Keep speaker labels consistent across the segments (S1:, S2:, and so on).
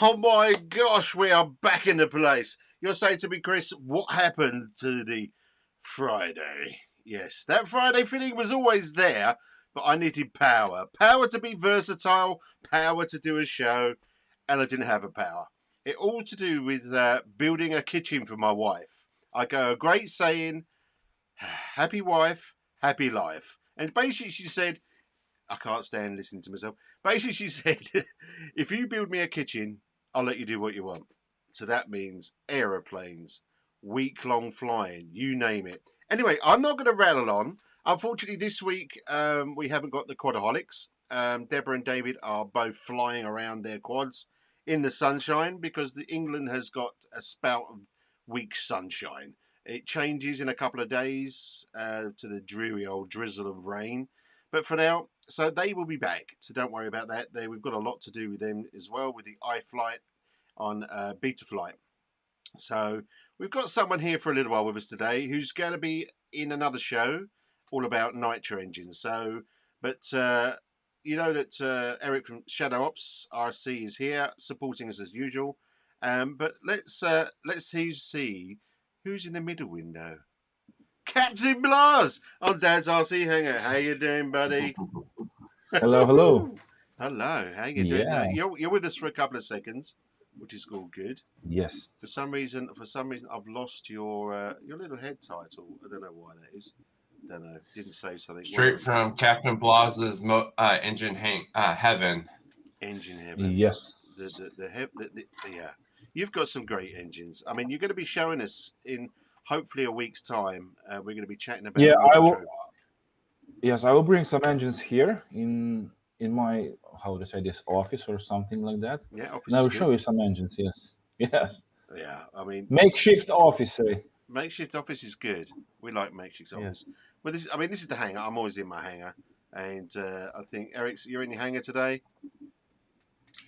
S1: Oh my gosh, we are back in the place. You're saying to me, Chris, what happened to the Friday? Yes, that Friday feeling was always there, but I needed power. Power to be versatile, power to do a show, and I didn't have a power. It all to do with building a kitchen for my wife. I go a great saying, happy wife, happy life. And basically she said, I can't stand listening to myself. Basically, she said, if you build me a kitchen, I'll let you do what you want. So that means aeroplanes, week-long flying, you name it. Anyway, I'm not going to rattle on. Unfortunately, this week we haven't got the quadaholics. Deborah and David are both flying around their quads in the sunshine because England has got a spout of weak sunshine. It changes in a couple of days to the dreary old drizzle of rain. But for now, so they will be back. So don't worry about that. We've got a lot to do with them as well with the iFlight on Beta Flight. So we've got someone here for a little while with us today who's going to be in another show all about nitro engines. So, but you know that Eric from Shadow Ops RC is here supporting us as usual. But let's see who's in the middle window. Captain Blas on Dad's RC Hangar. How you doing, buddy?
S2: Hello, hello.
S1: Hello. How you doing?
S2: Yeah.
S1: You're with us for a couple of seconds, which is all good.
S2: Yes.
S1: For some reason, I've lost your little head title. I don't know why that is. Don't know. Didn't say something.
S3: Straight from Captain Blas's engine heaven.
S1: Engine heaven.
S2: Yes.
S1: Yeah. You've got some great engines. I mean, you're going to be showing us in hopefully a week's time. We're going to be chatting about.
S2: Yeah,
S1: nitro.
S2: I will. Yes, I will bring some engines here in my how to say this office or something like that.
S1: Yeah, office.
S2: And I will show you some engines. Yes. Yes.
S1: Yeah, I mean,
S2: makeshift office.
S1: Makeshift office is good. We like makeshift office. Well, this is the hangar. I'm always in my hangar, and I think Eric, you're in your hangar today.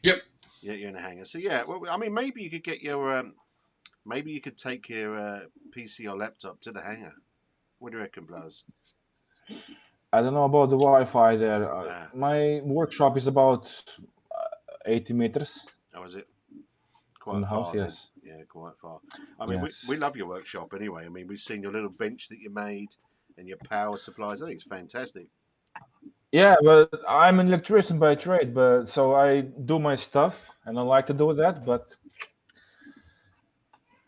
S3: Yep.
S1: Yeah, you're in a hangar. So yeah, well, I mean, maybe you could get your, maybe you could take your PC or laptop to the hangar. What do you reckon, Blas?
S2: I don't know about the Wi-Fi there. My workshop is about 80 meters.
S1: Oh, is it? Quite far. House, yes. Yeah, quite far. I mean, we love your workshop anyway. I mean, we've seen your little bench that you made and your power supplies. I think it's fantastic.
S2: Yeah, but I'm an electrician by trade, but so I do my stuff and I like to do that. But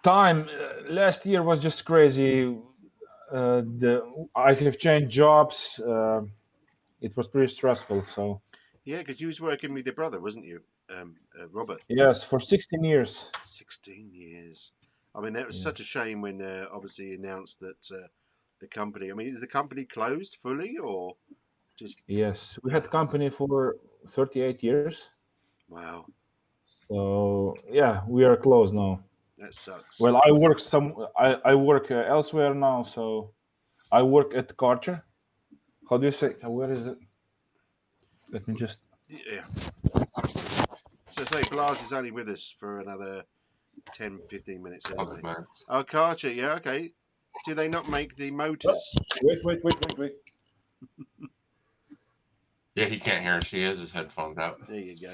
S2: time last year was just crazy. I have changed jobs. It was pretty stressful. So
S1: yeah, because you was working with your brother, wasn't you, Robert?
S2: Yes, for 16 years.
S1: 16 years. I mean, that was such a shame when obviously announced that the company. I mean, is the company closed fully or just?
S2: Yes, we had company for 38 years.
S1: Wow.
S2: So yeah, we are closed now.
S1: That sucks.
S2: Well, I work I work elsewhere now, so I work at Karcher. How do you say? Where is it? Let me just.
S1: Yeah. So say Blas is only with us for another 10, 15 minutes anyway. Oh, Karcher, yeah, okay. Do they not make the motors?
S2: Wait.
S3: Yeah, he can't hear us. He has his headphones out.
S1: There you go.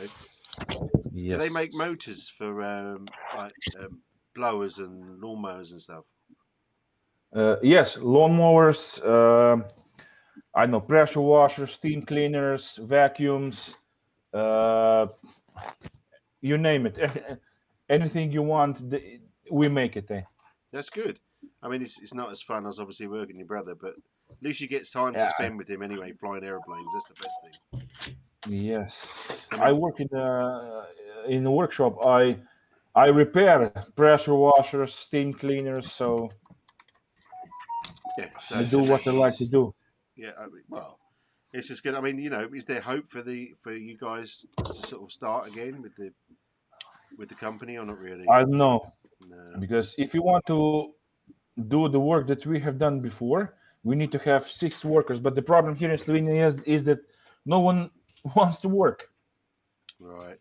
S2: Yes.
S1: Do they make motors for blowers and lawnmowers and stuff?
S2: Yes, lawnmowers. I know pressure washers, steam cleaners, vacuums. You name it. Anything you want, we make it.
S1: That's good. I mean, it's not as fun as obviously working your brother, but at least you get time to spend with him anyway, flying airplanes. That's the best thing.
S2: Yes, I work in the workshop. I repair pressure washers, steam cleaners. So
S1: yeah,
S2: I do what I like to do.
S1: Yeah, I mean, well, it's just good. I mean, you know, is there hope for you guys to sort of start again with the company or not really?
S2: I don't know. No. Because if you want to do the work that we have done before, we need to have 6 workers. But the problem here in Slovenia is that no one wants to work.
S1: Right.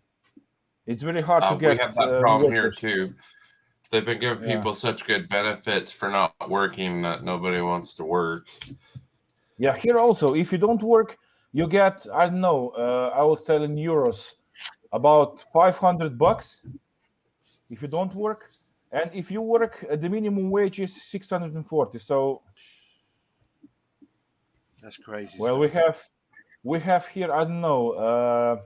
S2: It's very hard to get.
S3: We have that problem here too. They've been giving people such good benefits for not working that nobody wants to work.
S2: Yeah, here also, if you don't work, you get, I don't know, I will tell in euros, about $500 if you don't work, and if you work, the minimum wage is 640. So,
S1: That's crazy.
S2: well,
S1: stuff.
S2: we have here, I don't know,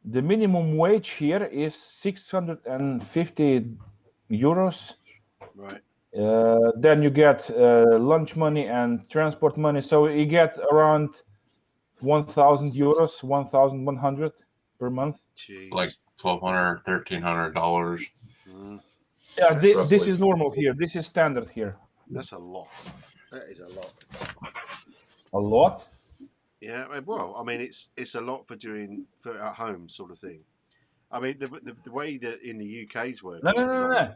S2: the minimum wage here is 650 euros.
S1: Right.
S2: Then you get lunch money and transport money, so you get around 1,000 euros, 1,100 per month.
S1: Jeez.
S3: Like $1,200, $1,300.
S2: Yeah, this
S3: Roughly.
S2: is normal here. This is standard here.
S1: That's a lot. That is a lot.
S2: A lot?
S1: Yeah. Well, I mean, it's a lot for doing for at home sort of thing. I mean, the way that in the UK's working.
S2: No.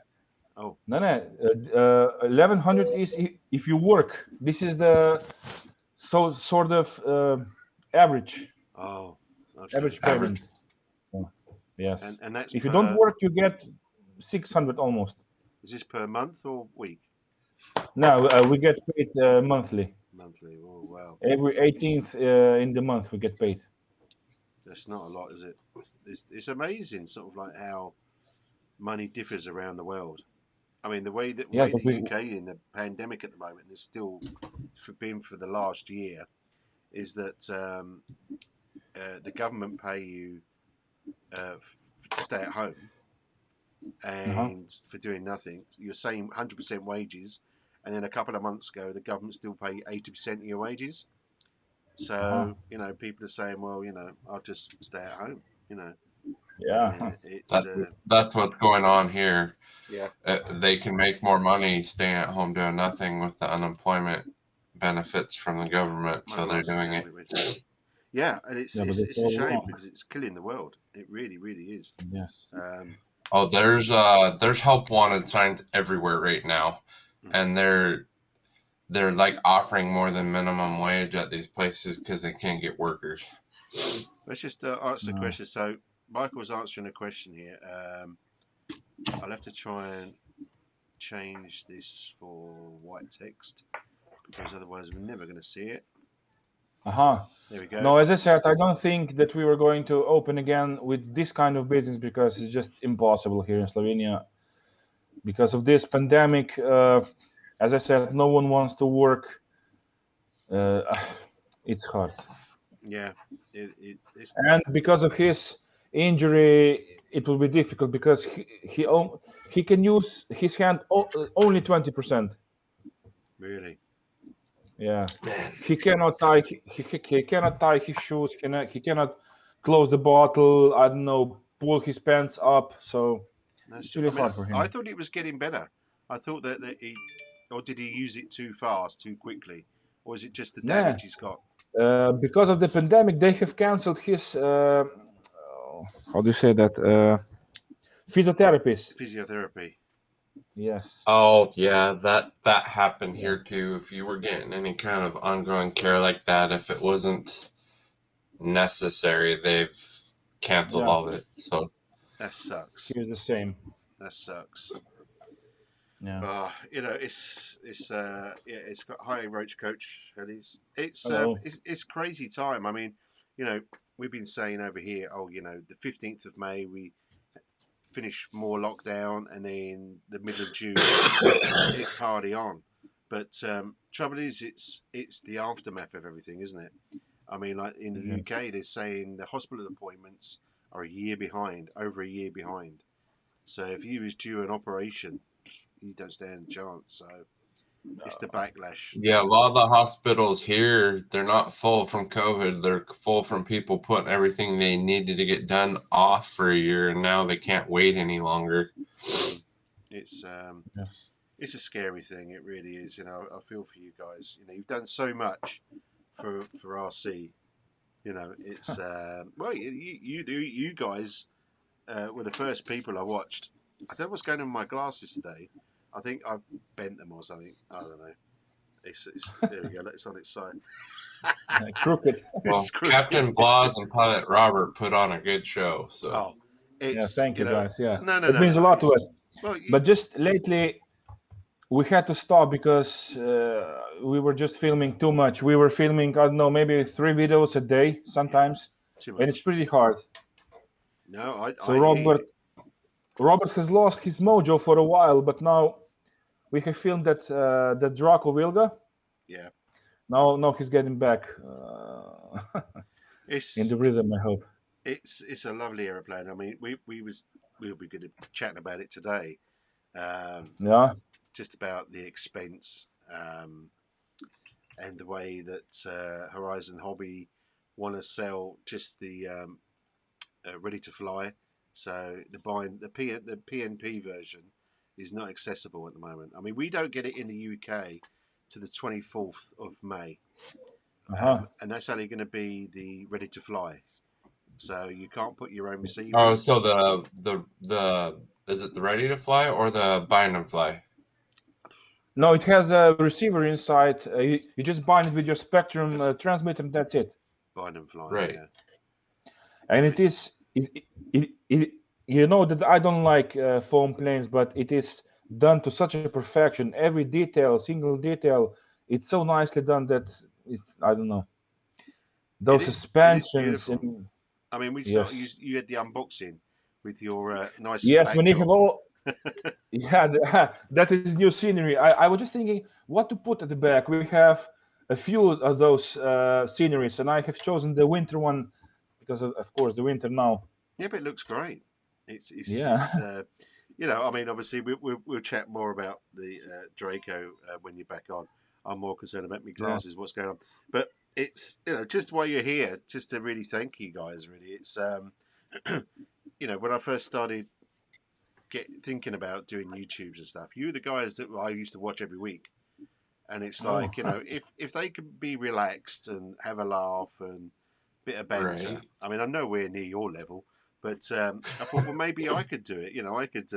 S1: Oh.
S2: No. 1,100 is if you work. This is the sort of average.
S1: Oh. Okay.
S2: Average payment. Yes.
S1: And that's
S2: if you don't work, you get 600 almost.
S1: Is this per month or week?
S2: No, we get paid monthly.
S1: Monthly. Oh wow.
S2: Every 18th in the month we get paid.
S1: That's not a lot, is it? It's amazing, sort of like how money differs around the world. I mean, the way that
S2: Yeah,
S1: the
S2: but we-
S1: UK in the pandemic at the moment, there's still been for the last year, is that the government pay you to stay at home and for doing nothing. You're saying 100% wages, and then a couple of months ago, the government still pay 80% of your wages. So you know, people are saying, well, you know, I'll just stay at home. You know,
S2: Yeah.
S1: it's
S3: That's what's going on here.
S1: yeah.
S3: They can make more money staying at home doing nothing with the unemployment benefits from the government, so they're doing it.
S1: Yeah, and it's
S2: but
S1: it's
S2: it's
S1: a
S2: all
S1: shame
S2: wrong.
S1: because it's killing the world. It really, really is.
S2: Yes.
S3: Oh, there's help wanted signs everywhere right now, and they're like offering more than minimum wage at these places because they can't get workers.
S1: Let's just answer the question. So Michael's answering a question here. I'll have to try and change this for white text because otherwise we're never going to see it. There we go.
S2: No, as I said, I don't think that we were going to open again with this kind of business because it's just impossible here in Slovenia. Because of this pandemic, as I said, no one wants to work. It's hard.
S1: Yeah, it's
S2: And because of his injury, it will be difficult because he can use his hand only 20%.
S1: really.
S2: Yeah, he cannot tie. He cannot tie his shoes. He cannot close the bottle. I don't know, pull his pants up. So it's really hard for him.
S1: I thought it was getting better. I thought that he, or did he use it too fast, too quickly, or is it just the damage he's got?
S2: Because of the pandemic, they have cancelled his. How do you say that?
S1: Physiotherapy.
S2: Yes.
S3: Oh yeah, that happened here too. If you were getting any kind of ongoing care like that, if it wasn't necessary, they've canceled all of it. So
S1: that sucks.
S2: Here's the same.
S1: That sucks.
S2: Yeah.
S1: You know, it's got hi Roach Coach.
S2: Hello.
S1: It's crazy time. I mean, you know, we've been saying over here, oh, you know, the 15th of May we finish more lockdown, and then the middle of June is party on. But trouble is, it's the aftermath of everything, isn't it? I mean, like in the UK, they're saying the hospital appointments are a year behind, over a year behind. So if you was due an operation, you don't stand a chance. So it's the backlash.
S3: yeah, a lot of the hospitals here, they're not full from COVID. They're full from people putting everything they needed to get done off for a year, and now they can't wait any longer.
S1: It's a scary thing. It really is. You know, I feel for you guys. You know, you've done so much for RC. You know, it's well, you guys were the first people I watched. I don't know what's going on with my glasses today. I think I've bent them or something. I don't know. It's there we go. It's on its side.
S2: Crooked.
S3: Well, Captain Blas and Pilot Robert put on a good show. So
S2: Thank you guys. Yeah,
S1: no,
S2: it means a lot to us.
S1: Well,
S2: But just lately, we had to stop because we were just filming too much. We were filming, I don't know, maybe 3 videos a day sometimes,
S1: too much.
S2: and it's pretty hard.
S1: No,
S2: So
S1: I hear you.
S2: Robert has lost his mojo for a while, but now we have filmed that Draco Wilga.
S1: Yeah,
S2: Now he's getting back in
S1: it's
S2: the rhythm. I hope.
S1: it's a lovely aeroplane. I mean, we'll be good at chatting about it today. Um,
S2: Yeah.
S1: just about the expense and the way that Horizon Hobby want to sell just the ready to fly. So the PNP version is not accessible at the moment. I mean, we don't get it in the UK to the 24th of May,
S2: Uh-huh.
S1: and that's only going to be the ready to fly. So you can't put your own receiver
S3: Oh,
S1: in.
S3: so the is it the ready to fly or the bind and fly?
S2: No, it has a receiver inside. You just bind it with your Spectrum
S1: Just
S2: transmitter, and that's it.
S1: bind and fly.
S3: Right.
S1: Yeah.
S2: And
S1: I
S2: it
S1: mean,
S2: is you know that I don't like foam planes, but it is done to such a perfection. Every detail, single detail, it's so nicely done that I don't know.
S1: it
S2: Those
S1: is it is
S2: suspensions
S1: beautiful.
S2: and
S1: I mean, we saw
S2: yes,
S1: you had the unboxing with your nice
S2: yes. When you have
S1: backdrop.
S2: all yeah, that is new scenery. I was just thinking what to put at the back. We have a few of those sceneries, and I have chosen the winter one because of course the winter now.
S1: Yeah, but it looks great. It's
S2: Yeah,
S1: you know, I mean, obviously we'll chat more about the Draco when you're back on. I'm more concerned about my
S2: yeah.
S1: glasses, what's going on. But it's just while you're here, just to really thank you guys. Really, it's when I first started thinking about doing YouTubes and stuff, you were the guys that I used to watch every week, and it's
S2: Oh,
S1: like if they could be relaxed and have a laugh and bit of banter.
S3: Right.
S1: I mean, I'm nowhere near your level, but I thought, well, maybe I could do it. I could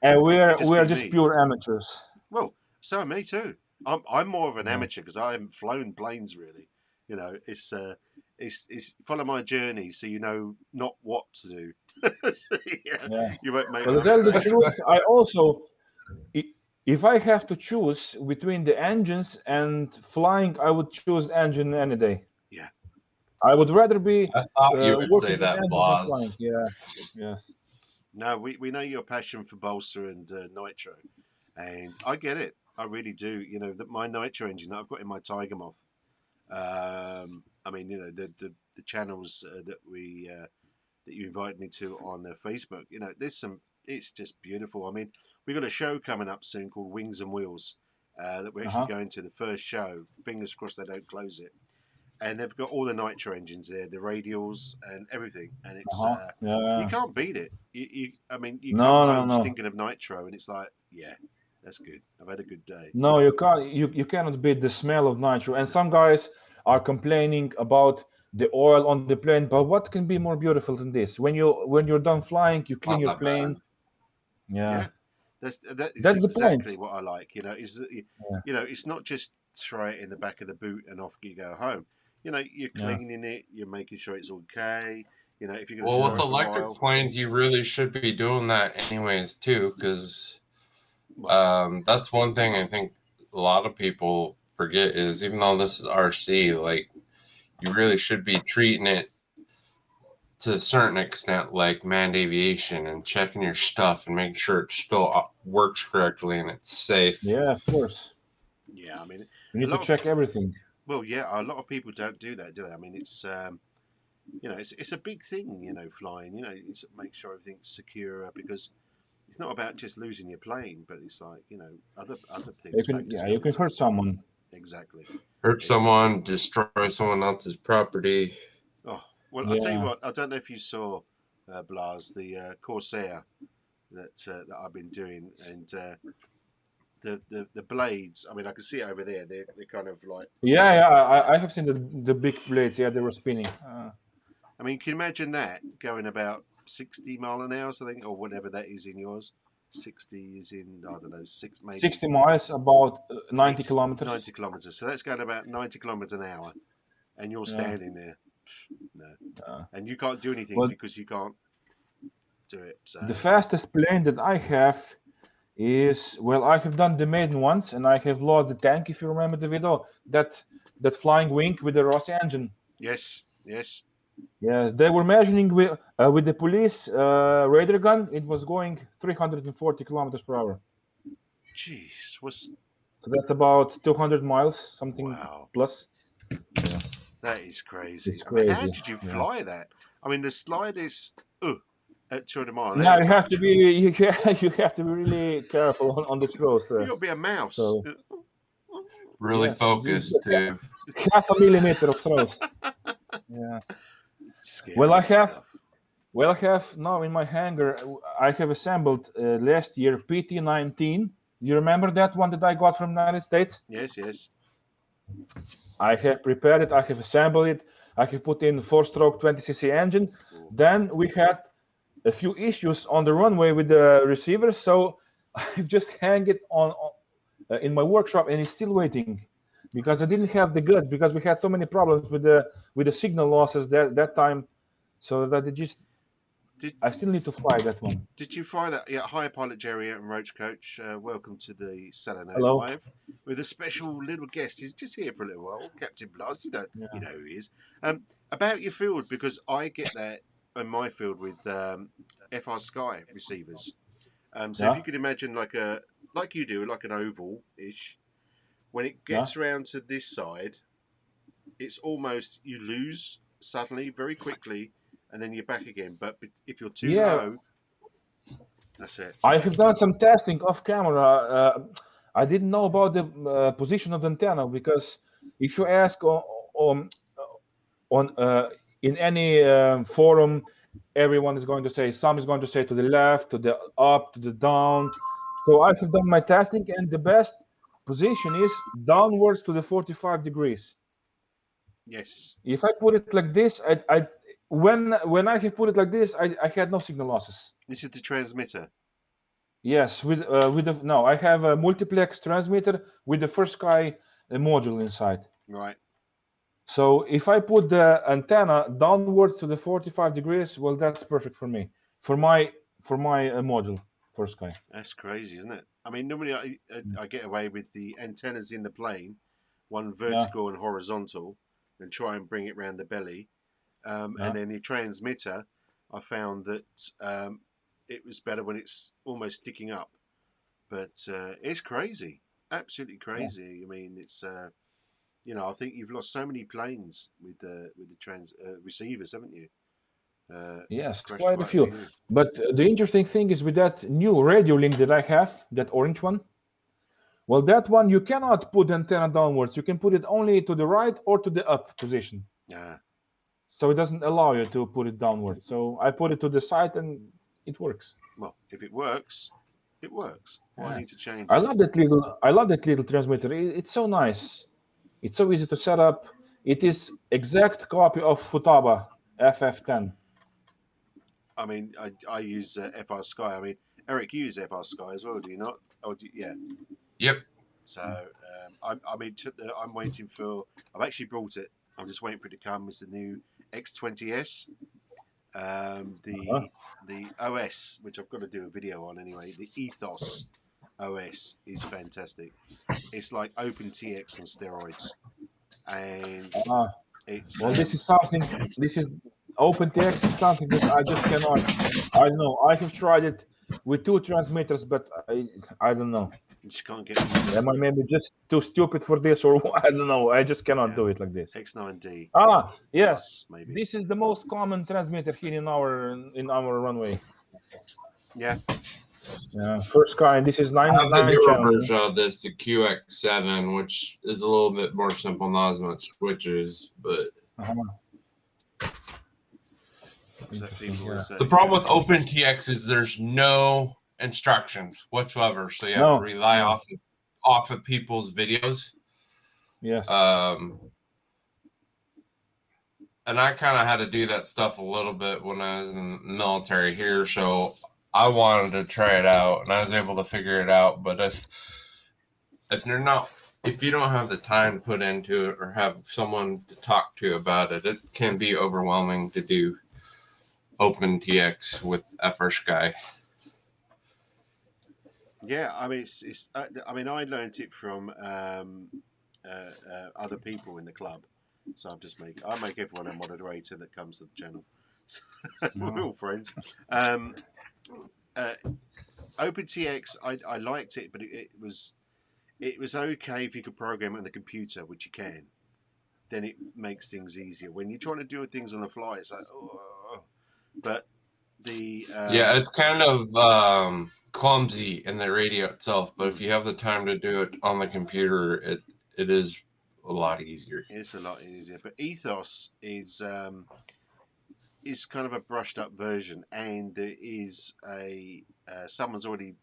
S2: and
S1: just
S2: we're
S1: be
S2: just
S1: me.
S2: pure amateurs.
S1: Well, so am me too. I'm more of an
S2: Yeah.
S1: amateur because I haven't flown planes really. It's follow my journey so you know not what to do. Yeah,
S2: Yeah.
S1: you won't make
S2: Well,
S1: the
S2: to tell the
S1: mistakes.
S2: truth, I also, if I have to choose between the engines and flying, I would choose engine any day.
S1: Yeah.
S2: I would rather be
S3: I thought you would say
S2: working with
S3: that,
S2: engines than flying.
S3: Boz.
S2: Yeah. Yes.
S1: No, we know your passion for Balsa and Nitro, and I get it. I really do. That my Nitro engine that I've got in my Tiger Moth. I mean, the channels that you invited me to on Facebook. There's some. It's just beautiful. I mean, we got a show coming up soon called Wings and Wheels that we're
S2: Uh
S1: actually
S2: huh.
S1: going to the first show. Fingers crossed they don't close it. And they've got all the nitro engines there, the radials and everything, and
S2: Uh
S1: it's
S2: huh.
S1: you
S2: Yeah.
S1: can't beat it. I mean, you come
S2: No, no,
S1: home
S2: no.
S1: stinking of nitro, and it's like, yeah, that's good. I've had a good day.
S2: No, you can't. You cannot beat the smell of nitro. And some guys are complaining about the oil on the plane. But what can be more beautiful than this? When you're done flying, you clean
S3: Not
S2: your
S3: that bad.
S2: plane. Yeah,
S1: Yeah, that is
S2: that's the point.
S1: exactly what I like. Is that
S2: Yeah,
S1: it's not just throw it in the back of the boot and off you go home. You're
S2: yeah,
S1: cleaning it, you're making sure it's okay. If you're going to
S3: Well,
S1: store
S3: with
S1: it for a
S3: electric
S1: while,
S3: planes, you really should be doing that anyways too, because
S1: well,
S3: that's one thing I think a lot of people forget is even though this is RC, like you really should be treating it to a certain extent like manned aviation and checking your stuff and making sure it still works correctly and it's safe.
S2: yeah. Of course,
S1: yeah. I mean,
S2: you
S1: a
S2: need to
S1: lot of
S2: check everything.
S1: well, yeah, a lot of people don't do that, do they? I mean, it's it's a big thing, flying. It's make sure everything's secure because it's not about just losing your plane, but it's like other
S2: You
S1: things
S2: can,
S1: factors
S2: yeah,
S1: go
S2: you can
S1: into it.
S2: hurt someone.
S1: Exactly.
S3: Hurt
S1: It,
S3: someone, destroy someone else's property.
S1: oh well, I'll tell you
S2: Yeah,
S1: what. I don't know if you saw Blas the Corsair that I've been doing, and the blades. I mean, I can see it over there. They're kind of like.
S2: yeah, yeah. I have seen the big blades. Yeah, they were spinning.
S1: I mean, can you imagine that going about 60 mile an hour, I think, or whatever that is in yours? 60 is in, I don't know, maybe
S2: 60 miles, about 90
S1: 80,
S2: kilometers.
S1: 90 kilometers. So that's going about 90 kilometers an hour, and you're
S2: Yeah.
S1: standing there. No.
S2: Uh,
S1: And you can't do anything
S2: well,
S1: because you can't do it. So,
S2: the fastest plane that I have is, well, I have done the maiden once, and I have lost the tank. If you remember the video, that flying wing with the Rossi engine.
S1: yes, yes.
S2: Yes, they were measuring with the police radar gun. It was going 340 kilometers per hour.
S1: Jeez, was
S2: So that's about 200 miles, something
S1: wow.
S2: plus. Yeah,
S1: That is crazy.
S2: it's
S1: I mean, how
S2: crazy.
S1: did you
S2: Yeah.
S1: fly that? I mean, the slightest at 200 miles an
S2: Now
S1: hour,
S2: you
S1: it's like
S2: have to be you have to be really careful on the throws.
S1: you got to be a mouse.
S2: So
S3: Really
S2: yes,
S3: focused too.
S2: half a millimeter of throws. Yeah. Well,
S1: Scary
S2: I have
S1: stuff.
S2: well, I have now in my hangar. I have assembled last year PT-19. You remember that one that I got from United States?
S1: Yes, yes.
S2: I have prepared it. I have assembled it. I have put in 4-stroke 20cc engine.
S1: Cool.
S2: Then we had a few issues on the runway with the receiver, so I've just hang it on in my workshop, and it's still waiting because I didn't have the guts because we had so many problems with the signal losses that time. So that it just
S1: Did
S2: I still need to fly that one.
S1: Did you find that? Yeah, hi, Pilot Jerry and Roach Coach. Welcome to the Saturday Night
S2: Hello.
S1: Live with a special little guest. He's just here for a little while, Captain Blast.
S2: Yeah.
S1: You know who he is. About your field, because I get that in my field with FR Sky receivers. So if
S2: Yeah.
S1: you could imagine like you do, like an oval ish. When it
S2: Yeah.
S1: gets round to this side, it's almost you lose suddenly, very quickly, and then you're back again. But if you're too
S2: Yeah.
S1: low, that's it.
S2: I have done some testing off camera. I didn't know about the position of the antenna because if you ask on in any forum, everyone is going to say some is going to say to the left, to the up, to the down. So I have done my testing, and the best position is downwards to the 45 degrees.
S1: Yes.
S2: If I put it like this, I when I have put it like this, I had no signal losses.
S1: This is the transmitter.
S2: Yes, with the no, I have a multiplex transmitter with the first sky module inside.
S1: Right.
S2: So if I put the antenna downwards to the 45 degrees, well, that's perfect for me, for my module for sky.
S1: That's crazy, isn't it? I mean, normally I get away with the antennas in the plane, one
S2: Yeah,
S1: vertical and horizontal, and try and bring it round the belly. And
S2: yeah,
S1: then the transmitter, I found that it was better when it's almost sticking up. But it's crazy, absolutely
S2: yeah.
S1: crazy. I mean, it's I think you've lost so many planes with the trans receivers, haven't you?
S2: Yes,
S1: Crashed
S2: quite a
S1: quite a
S2: few.
S1: few.
S2: But the interesting thing is with that new radio link that I have, that orange one. Well, that one you cannot put the antenna downwards. You can put it only to the right or to the up position.
S1: Yeah.
S2: So it doesn't allow you to put it downwards. So I put it to the side and it works.
S1: Well, if it works, it works. Why
S2: Yeah.
S1: need to change it?
S2: I love that little transmitter. It's so nice. It's so easy to set up. It is exact copy of Futaba FF10.
S1: I mean, I use FR Sky. I mean, Eric, you use FR Sky as well, do you not? Oh, yeah.
S3: Yep.
S1: So I'm waiting for. I've actually brought it. I'm just waiting for it to come. It's the new X20S.
S2: Uh-huh.
S1: The OS, which I've got to do a video on anyway. The Ethos OS is fantastic. It's like OpenTX on steroids, and
S2: Uh,
S1: it's
S2: well, this is something. This is OpenTX is something that I just cannot. I don't know. I have tried it with two transmitters, but I don't know.
S1: you just can't get used to
S2: Am
S1: it.
S2: I maybe just too stupid for this, or I don't know. I just cannot
S1: Yeah,
S2: do it like this.
S1: X9D
S2: Ah, yes.
S1: plus maybe.
S2: This is the most common transmitter here in our runway.
S1: Yeah,
S2: First kind. This is
S3: I have the
S2: 9
S3: newer
S2: channel.
S3: version of this, the QX7, which is a little bit more simple, not as much switches. But
S1: what's that people
S2: Yeah.
S1: say?
S3: the problem with OpenTX is there's no instructions whatsoever, so you have to
S2: No.
S3: rely
S2: No.
S3: off of people's videos.
S2: Yes.
S3: And I kind of had to do that stuff a little bit when I was in the military here, so I wanted to try it out, and I was able to figure it out. But if you don't have the time to put into it or have someone to talk to about it, it can be overwhelming to do OpenTX with FR Sky.
S1: Yeah, I mean, I mean, I learned it from other people in the club, So I make everyone a moderator that comes to the channel. We're all friends. OpenTX, I liked it, but it was okay if you could program it on the computer, which you can. Then it makes things easier. When you're trying to do things on the fly, it's like, oh. But
S3: yeah, it's kind of clumsy in the radio itself, but if you have the time to do it on the computer, it is a lot easier.
S1: It's a lot easier. But Ethos is kind of a brushed up version, and there is someone's already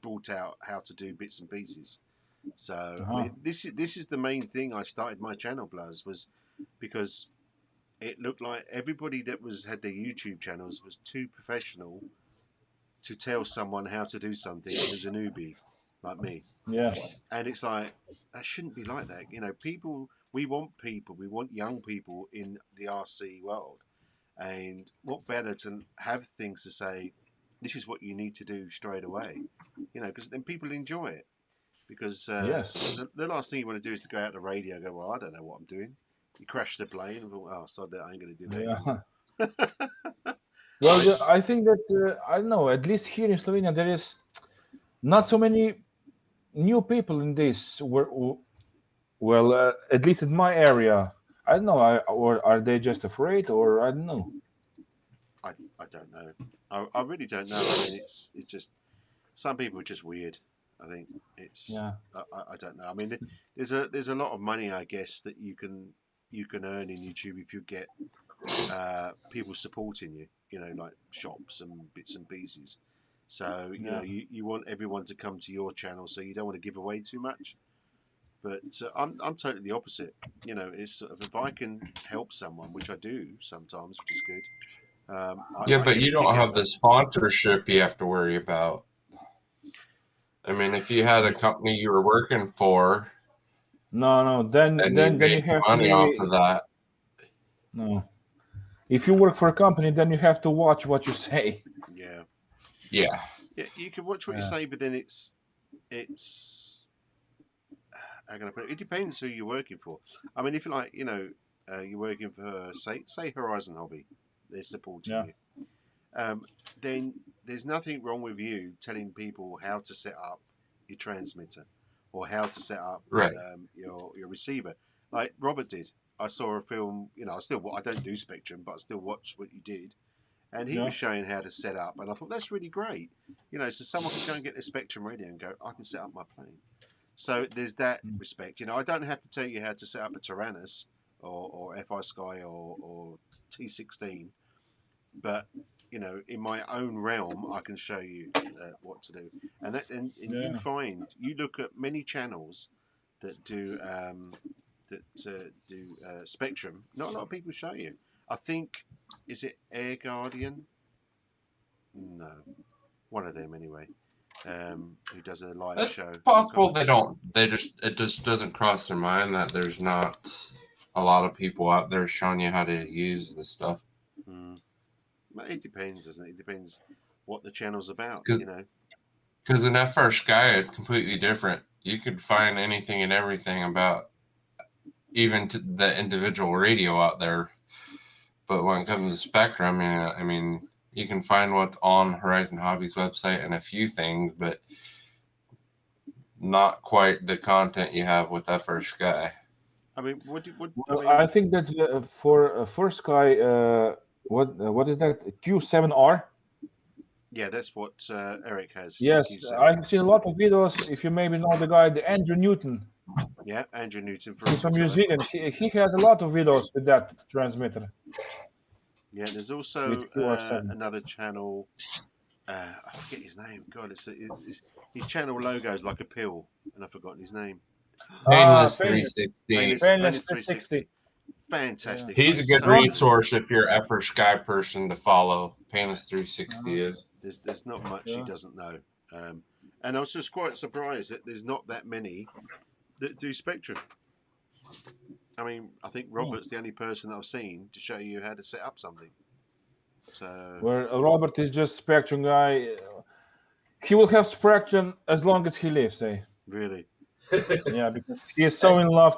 S1: brought out how to do bits and pieces. So I mean, this is the main thing I started my channel, Blaz, was because it looked like everybody that had their YouTube channels was too professional to tell someone how to do something who's a newbie like me.
S2: Yeah.
S1: And it's like, that shouldn't be like that. We want young people in the RC world. And what better to have things to say, this is what you need to do straight away, because then people enjoy it. Because
S2: Yes.
S1: the last thing you want to do is to go out the radio and go, well, I don't know what I'm doing. You crash the plane and go, oh, so I ain't going to do that anymore.
S2: Well, I think that I don't know. At least here in Slovenia, there is not so many new people in this. Well, at least in my area, I don't know. Or are they just afraid, or I don't know.
S1: I don't know. I really don't know. I mean, it's just some people are just weird. I think it's.
S2: Yeah.
S1: I don't know. I mean, there's a lot of money, I guess, that you can earn in YouTube if you get people supporting you. Like shops and bits and pieces. So you want everyone to come to your channel, so you don't want to give away too much. But I'm totally the opposite. It's sort of, if I can help someone, which I do sometimes, which is good.
S3: But you don't have the sponsorship you have to worry about. I mean, if you had a company you were working for,
S2: no, then you have
S3: money off of that.
S2: No, if you work for a company, then you have to watch what you say.
S1: Yeah.
S3: Yeah.
S1: Yeah, you can watch what you say, but then it's how can I put it? It depends who you're working for. I mean, if you're like, you're working for say Horizon Hobby, they're supporting you. Then there's nothing wrong with you telling people how to set up your transmitter or how to set up your receiver, like Robert did. I saw a film. I don't do Spectrum, but I still watch what you did, and he was showing how to set up, and I thought that's really great. So someone can go and get their Spectrum radio and go, I can set up my plane. So there's that respect. I don't have to tell you how to set up a Tyrannus or FI Sky or T16, but in my own realm, I can show you what to do. And you look at many channels that do Spectrum. Not a lot of people show you. I think, is it Air Guardian? No, one of them anyway. Who does a live show?
S3: It's possible they don't. It just doesn't cross their mind that there's not a lot of people out there showing you how to use this stuff.
S1: It depends, doesn't it? It depends what the channel's about,
S3: Because in FR Sky, it's completely different. You could find anything and everything about even to the individual radio out there. But when it comes to Spectrum, I mean, you can find what's on Horizon Hobby's website and a few things, but not quite the content you have with FR Sky.
S1: I mean,
S2: I think that for First Sky, what is that? Q7R?
S1: Yeah, that's what Eric has.
S2: Yes, I've seen a lot of videos. If you maybe know the guy, the Andrew Newton.
S1: Yeah, Andrew Newton
S2: from New Zealand. He has a lot of videos with that transmitter.
S1: Yeah, there's also another channel. I forget his name. God, his channel logo is like a pill, and I've forgotten his name.
S3: Painless 360.
S1: Painless 360. Fantastic.
S3: He's a good resource if you're an FR Sky person to follow. Painless 360 is.
S1: There's not much he doesn't know. And I was just quite surprised that there's not that many that do Spectrum. I mean, I think Robert's the only person that I've seen to show you how to set up something. So,
S2: well, Robert is just Spectrum guy. He will have Spectrum as long as he lives, eh?
S1: Really?
S2: Yeah, because he is so in love.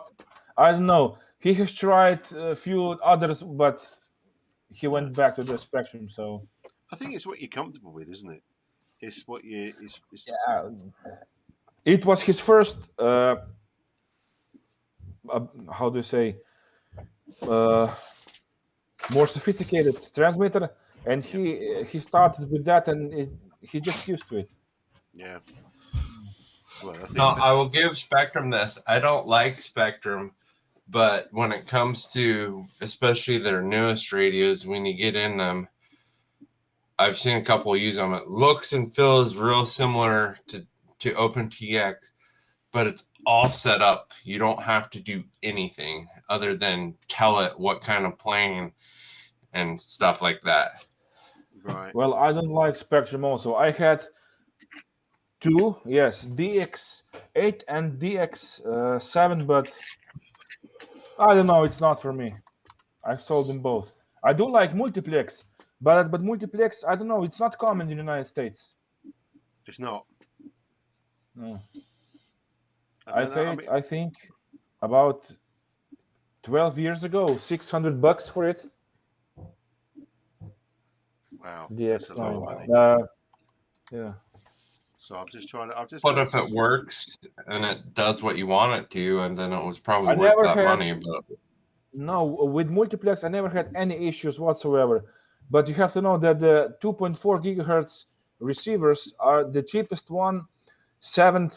S2: I don't know. He has tried a few others, but he went back to the Spectrum. So
S1: I think it's what you're comfortable with, isn't it? It's what you. It's
S2: yeah, it was his first. How do you say? Uh, More sophisticated transmitter, and
S1: yeah,
S2: he started with that, and he just used to it.
S1: yeah. Well, I
S3: No,
S1: think
S3: I will give Spectrum this. I don't like Spectrum, but when it comes to especially their newest radios, when you get in them, I've seen a couple use them. It looks and feels real similar to OpenTX, but it's all set up. You don't have to do anything other than tell it what kind of plane and stuff like that.
S1: right.
S2: Well, I don't like Spectrum. Also, I had two, yes, DX8 and DX7, but I don't know. It's not for me. I've sold them both. I do like multiplex, but multiplex, I don't know. It's not common in the United States.
S1: It's not.
S2: No.
S1: I
S2: I
S1: don't know. I
S2: paid,
S1: mean,
S2: I think, about 12 years ago, $600 for it.
S1: wow, that's a lot of money.
S2: DX9. Yeah.
S1: So I'm just trying to. I've just
S3: But
S1: got
S3: if it
S1: this.
S3: works and it does what you want it to, and then it was probably
S2: I
S3: worth
S2: never
S3: that
S2: had
S3: money. But
S2: No, with multiplex, I never had any issues whatsoever. But you have to know that the 2.4 gigahertz receivers are the cheapest one. Seven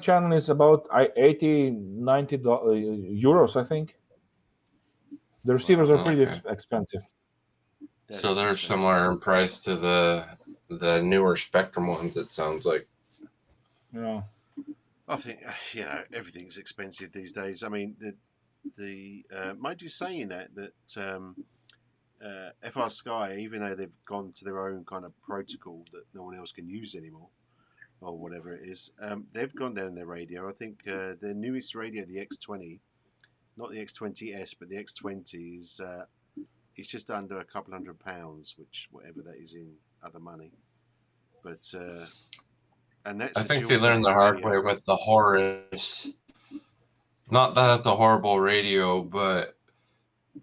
S2: channel is about 80, 90 euros, I think. The receivers
S1: Wow,
S2: are pretty
S3: okay,
S2: expensive.
S1: that
S3: so
S1: is
S3: they're
S1: expensive.
S3: similar in price to the newer Spectrum ones. It sounds like.
S2: Yeah.
S1: I think everything's expensive these days. I mean the mind you saying that FR Sky, even though they've gone to their own kind of protocol that no one else can use anymore, or whatever it is, they've gone down their radio. I think their newest radio, the X20, not the X20S, but the X20 is it's just under a couple £100, which whatever that is in other money. But and that's
S3: I
S1: a
S3: think they
S1: dual
S3: learned
S1: band
S3: the hard
S1: radio.
S3: way with the Horus. Not that the horrible radio, but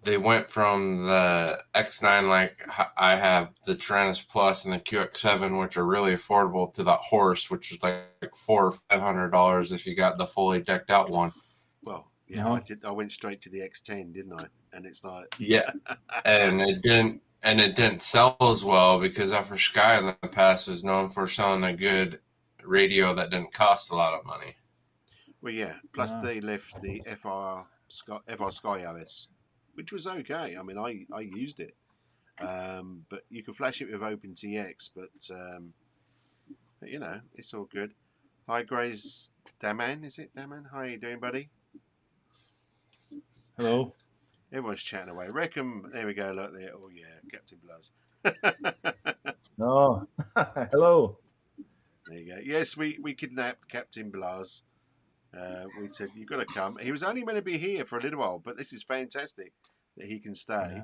S3: they went from the X9, like I have the Tyrannus Plus and the QX7, which are really affordable, to that Horse, which is like $400 or $500 if you got the fully decked out one.
S1: Well, yeah,
S2: Uh-huh.
S1: I did. I went straight to the X10, didn't I? And it's like,
S3: Yeah, and it didn't sell as well because FR Sky in the past was known for selling a good radio that didn't cost a lot of money.
S1: well, yeah. Plus,
S2: Yeah.
S1: they left the FR Sky OS, which was okay. I mean, I used it, but you can flash it with OpenTX. But it's all good. Hi, Grace Daman. Is it Daman? How are you doing, buddy?
S2: Hello.
S1: Everyone's chatting away. Reckham. There we go. Look there. Oh yeah, Captain Bloods.
S2: No. Hello.
S1: There you go. Yes, we kidnapped Captain Blas. We said you've got to come. He was only meant to be here for a little while, but this is fantastic that he can stay.
S2: Yeah.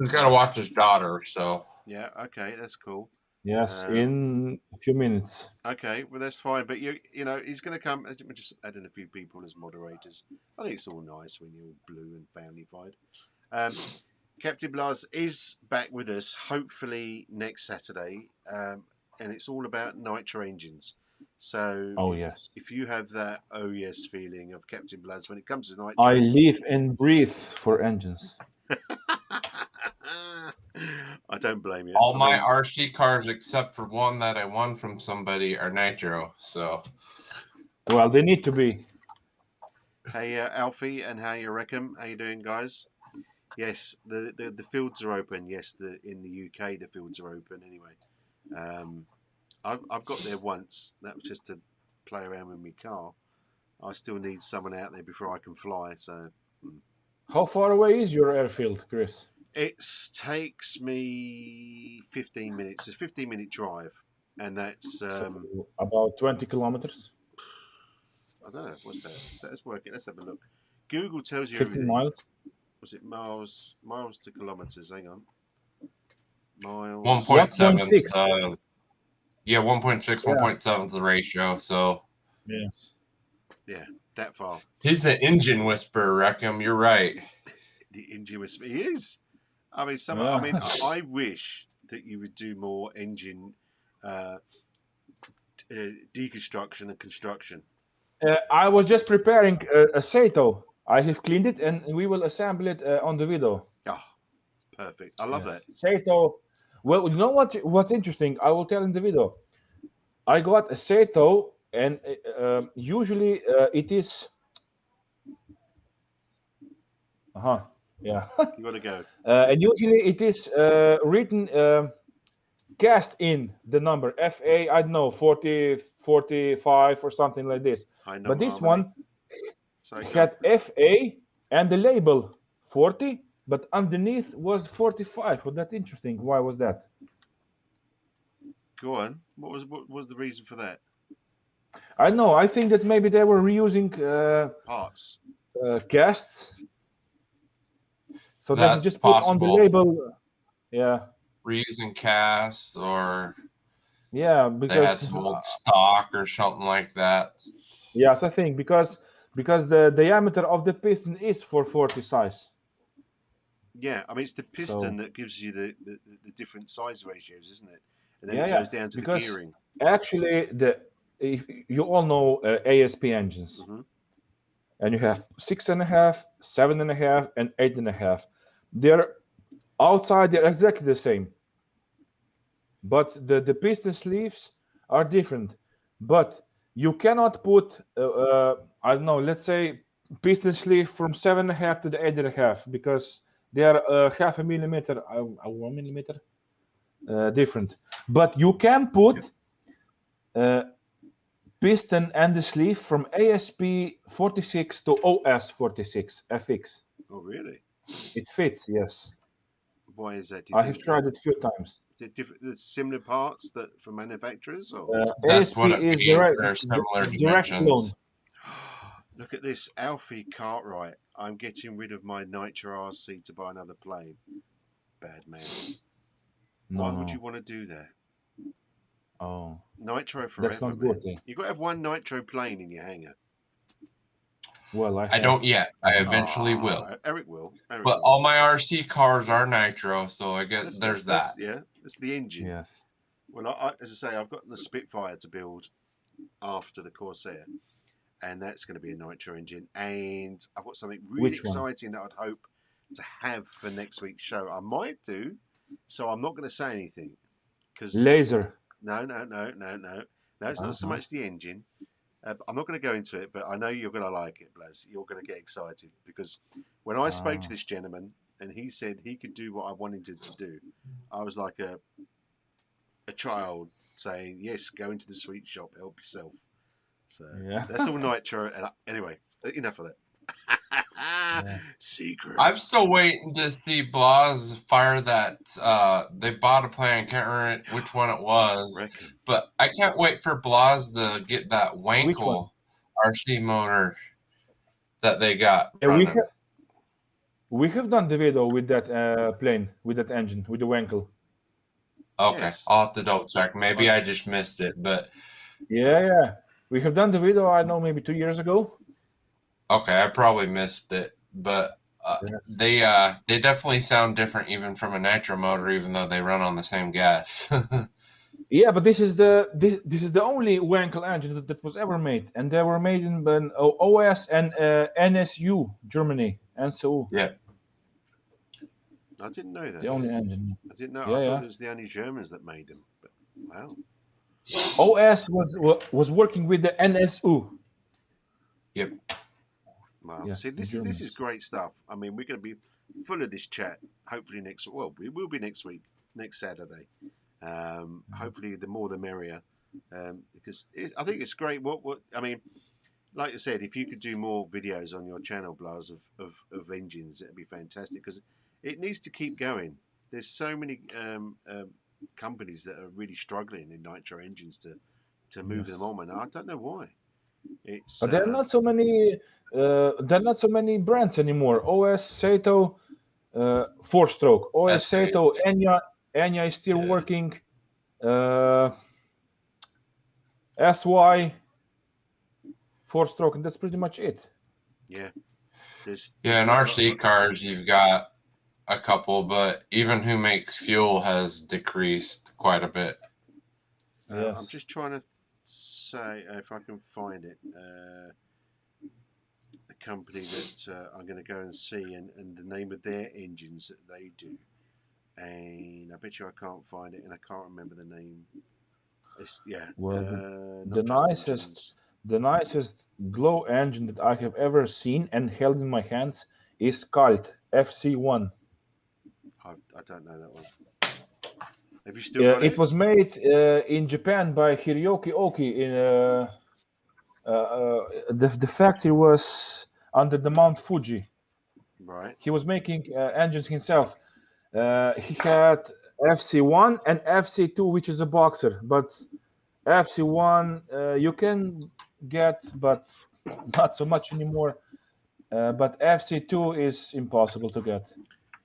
S3: He's got to watch his daughter, so.
S1: Yeah. Okay, that's cool.
S2: Yes, in a few minutes.
S1: Okay, well that's fine. But he's going to come. We're just adding a few people as moderators. I think it's all nice when you're all blue and family-fied. Captain Blas is back with us, hopefully next Saturday, and it's all about nitro engines. So,
S2: Oh, yes.
S1: if you have that oh yes feeling of Captain Blas when it comes to nitro,
S2: I live and breathe for engines.
S1: I don't blame you.
S3: All
S1: I
S3: my
S1: mean,
S3: RC cars, except for one that I won from somebody, are nitro. So,
S2: Well, they need to be.
S1: hey Alfie and how you reckon? How you doing, guys? Yes, the fields are open. Yes, in the UK the fields are open. Anyway, I've got there once. That was just to play around with my car. I still need someone out there before I can fly. So,
S2: How far away is your airfield, Chris?
S1: it takes me 15 minutes. It's a 15-minute drive, and that's
S2: So about 20 kilometers.
S1: I don't know what's that. So let's work it. Let's have a look. Google tells you
S2: 15
S1: everything.
S2: miles.
S1: Was it miles to kilometers? Hang on. Miles.
S3: 1.7.
S2: 1.6.
S3: Yeah, 1.6,
S2: Yeah.
S3: 1.7 is the ratio. So,
S2: Yes.
S1: Yeah. that far.
S3: He's the engine whisperer, Reckham. You're right.
S1: The engine whisperer. He is. I mean,
S2: Yeah.
S1: I mean, I wish that you would do more engine deconstruction and construction.
S2: I was just preparing a Sato. I have cleaned it, and we will assemble it on the video.
S1: Oh, perfect. I love that.
S2: Sato. Well, you know what's interesting? I will tell in the video. I got a Sato, and usually it is. Yeah.
S1: You got to go.
S2: And usually it is written cast in the number FA. I don't know 40, 45 or something like this.
S1: I know.
S2: But this
S1: Harmony.
S2: one
S1: So
S2: had FA and the label 40, but underneath was 45. Well, that's interesting. Why was that?
S1: go on. What was the reason for that?
S2: I don't know. I think that maybe they were reusing
S1: Parts.
S2: casts. So they
S3: That's
S2: just put on the
S3: possible.
S2: label. Yeah.
S3: Reusing casts, or
S2: Yeah,
S3: they
S2: because
S3: had some old stock or something like that.
S2: yes, I think because the diameter of the piston is for 40 size.
S1: Yeah, I mean it's the piston that gives you the different size ratios, isn't it? And then
S2: Yeah,
S1: it goes down to
S2: because
S1: the gearing.
S2: actually, if you all know ASP engines,
S1: Mhm.
S2: and you have 6.5, 7.5, and 8.5. They're outside. They're exactly the same, but the piston sleeves are different. But you cannot put I don't know. Let's say piston sleeve from 7.5 to the 8.5 because they are half a millimeter, 1 millimeter different. But you can put piston and the sleeve from ASP 46 to OS 46 FX.
S1: Oh, really?
S2: It fits, yes.
S1: Why is that? Do you
S2: I have
S1: think
S2: tried it a few times.
S1: the similar parts that from manufacturers, or
S3: That's
S2: ASP
S3: what it
S2: is
S3: means. They're similar
S2: direct
S3: dimensions.
S2: clone.
S1: look at this, Alfie Cartwright. I'm getting rid of my Nitro RC to buy another plane. Bad man. Why would you want to do that?
S2: Oh,
S1: Nitro forever,
S2: that's not
S1: man.
S2: good. Eh?
S1: You got to have one Nitro plane in your hangar.
S2: Well,
S3: I don't yet. I eventually will.
S1: Eric will.
S3: But all my RC cars are nitro, so I guess there's that.
S1: Yeah, that's the engine.
S2: Yes.
S1: Well, as I say, I've got the Spitfire to build after the Corsair, and that's going to be a nitro engine. And I've got something really exciting that I'd hope to have for next week's show. I might do, so I'm not going to say anything.
S2: Laser.
S1: No. It's not so much the engine. I'm not going to go into it, but I know you're going to like it, Blaz. You're going to get excited because when I spoke to this gentleman and he said he could do what I wanted him to do, I was like a child saying, "Yes, go into the sweet shop, help yourself." So that's all nitro. And anyway, enough of that. Secret.
S3: I'm still waiting to see Blas fire that. They bought a plane. I can't remember which one it was, but I can't wait for Blas to get that Wankel RC motor that they got.
S2: Yeah, we have done the video with that plane, with that engine, with the Wankel.
S3: Okay, yes. I'll have to double check. Maybe I just missed it, but
S2: yeah, we have done the video. I know maybe 2 years ago.
S3: Okay, I probably missed it, but they definitely sound different even from a nitro motor, even though they run on the same gas.
S2: Yeah, but this is the only Wankel engine that was ever made, and they were made in OS and NSU Germany, and so.
S1: Yeah. I didn't know that.
S2: The only engine.
S1: I didn't know. I thought it was the only Germans that made them. But wow.
S2: OS was working with the NSU.
S3: Yep.
S1: Wow. Yeah, see, this is great stuff. I mean, we're going to be full of this chat. Hopefully we will be next week, next Saturday. Hopefully, the more the merrier. Because I think it's great. I mean, like I said, if you could do more videos on your channel, Blas, of engines, it'd be fantastic. Because it needs to keep going. There's so many companies that are really struggling in nitro engines to move them on, and I don't know why.
S2: But there are not so many. There are not so many brands anymore. OS, Sato, 4-stroke. OS, Sato, Enya is still working. SY. 4-stroke, and that's pretty much it.
S1: Yeah. There's
S3: Yeah, in
S1: not a lot
S3: RC
S1: of-
S3: cars, you've got a couple, but even who makes fuel has decreased quite a bit.
S2: Yes.
S1: I'm just trying to say if I can find it. The company that I'm going to go and see, and the name of their engines that they do. And I bet you I can't find it, and I can't remember the name. It's
S2: Well,
S1: not just engines.
S2: the nicest glow engine that I have ever seen and held in my hands is Chit FC1.
S1: I don't know that one. Have you still got it?
S2: It was made in Japan by Hiroki Oki. The factory was under the Mount Fuji.
S1: Right.
S2: He was making engines himself. He had FC1 and FC2, which is a boxer, but FC1 you can get, but not so much anymore. But FC2 is impossible to get.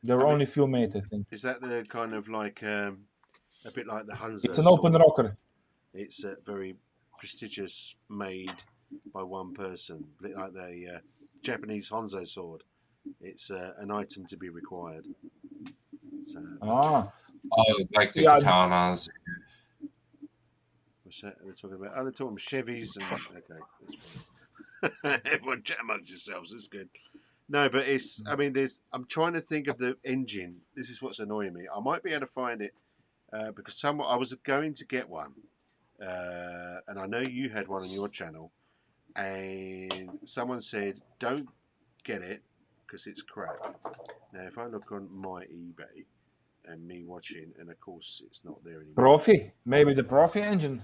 S2: There are only few made, I think.
S1: Is that the kind of like a bit like the Hanzo?
S2: It's an open
S1: sword?
S2: rocker.
S1: It's very prestigious, made by one person, a bit like the Japanese Hanzo sword. It's an item to be required. So,
S2: Ah,
S3: Oh, like the
S2: Yeah.
S3: katanas.
S1: what's that? They're talking about. Oh, they're talking Chevys and okay, that's fine. Everyone chat amongst yourselves. That's good. No, but it's. I mean, there's. I'm trying to think of the engine. This is what's annoying me. I might be able to find it because I was going to get one, and I know you had one on your channel, and someone said don't get it because it's crap. Now, if I look on my eBay and me watching, and of course it's not there anymore.
S2: Profi. Maybe the Profi engine.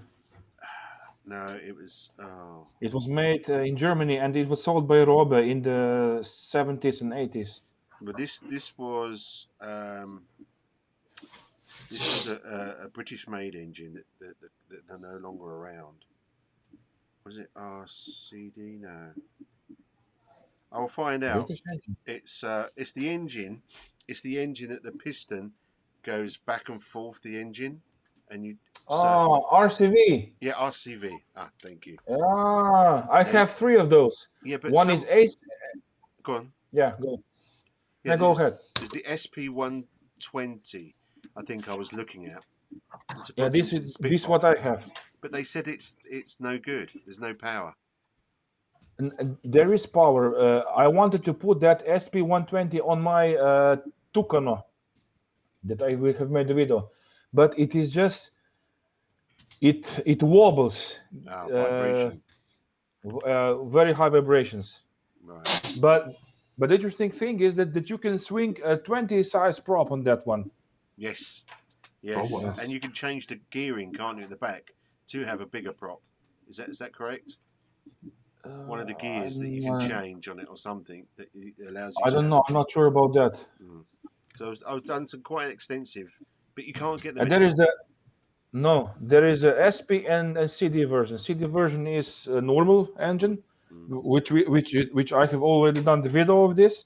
S1: No, it was. Oh,
S2: It was made in Germany and it was sold by Robe in the 70s and 80s.
S1: but this was. This is a British-made engine that they're no longer around. Was it RCD? No. I'll find out.
S2: British engine.
S1: It's the engine. It's the engine that the piston goes back and forth. The engine, and you.
S2: Oh, RCV.
S1: Yeah, RCV. Thank you.
S2: I have 3 of those.
S1: Yeah, but
S2: One is Ace.
S1: Go on.
S2: Yeah, go.
S1: Yeah,
S2: Go ahead.
S1: It's the SP120. I think I was looking at.
S2: Yeah, this is what I have.
S1: But they said it's no good. There's no power.
S2: And there is power. I wanted to put that SP120 on my Tucano that I will have made a video, but it is just it wobbles.
S1: Vibration.
S2: Very high vibrations.
S1: Right.
S2: But the interesting thing is that you can swing a 20 size prop on that one.
S1: Yes.
S3: Oh, wow.
S1: And you can change the gearing, can't you, at the back to have a bigger prop? Is that correct? One of the gears that you can change on it or something that allows you.
S2: I don't know. I'm not sure about that.
S1: So I've done some quite extensive, but you can't get them.
S2: And there is a SP and a CD version. CD version is a normal engine, which I have already done the video of this.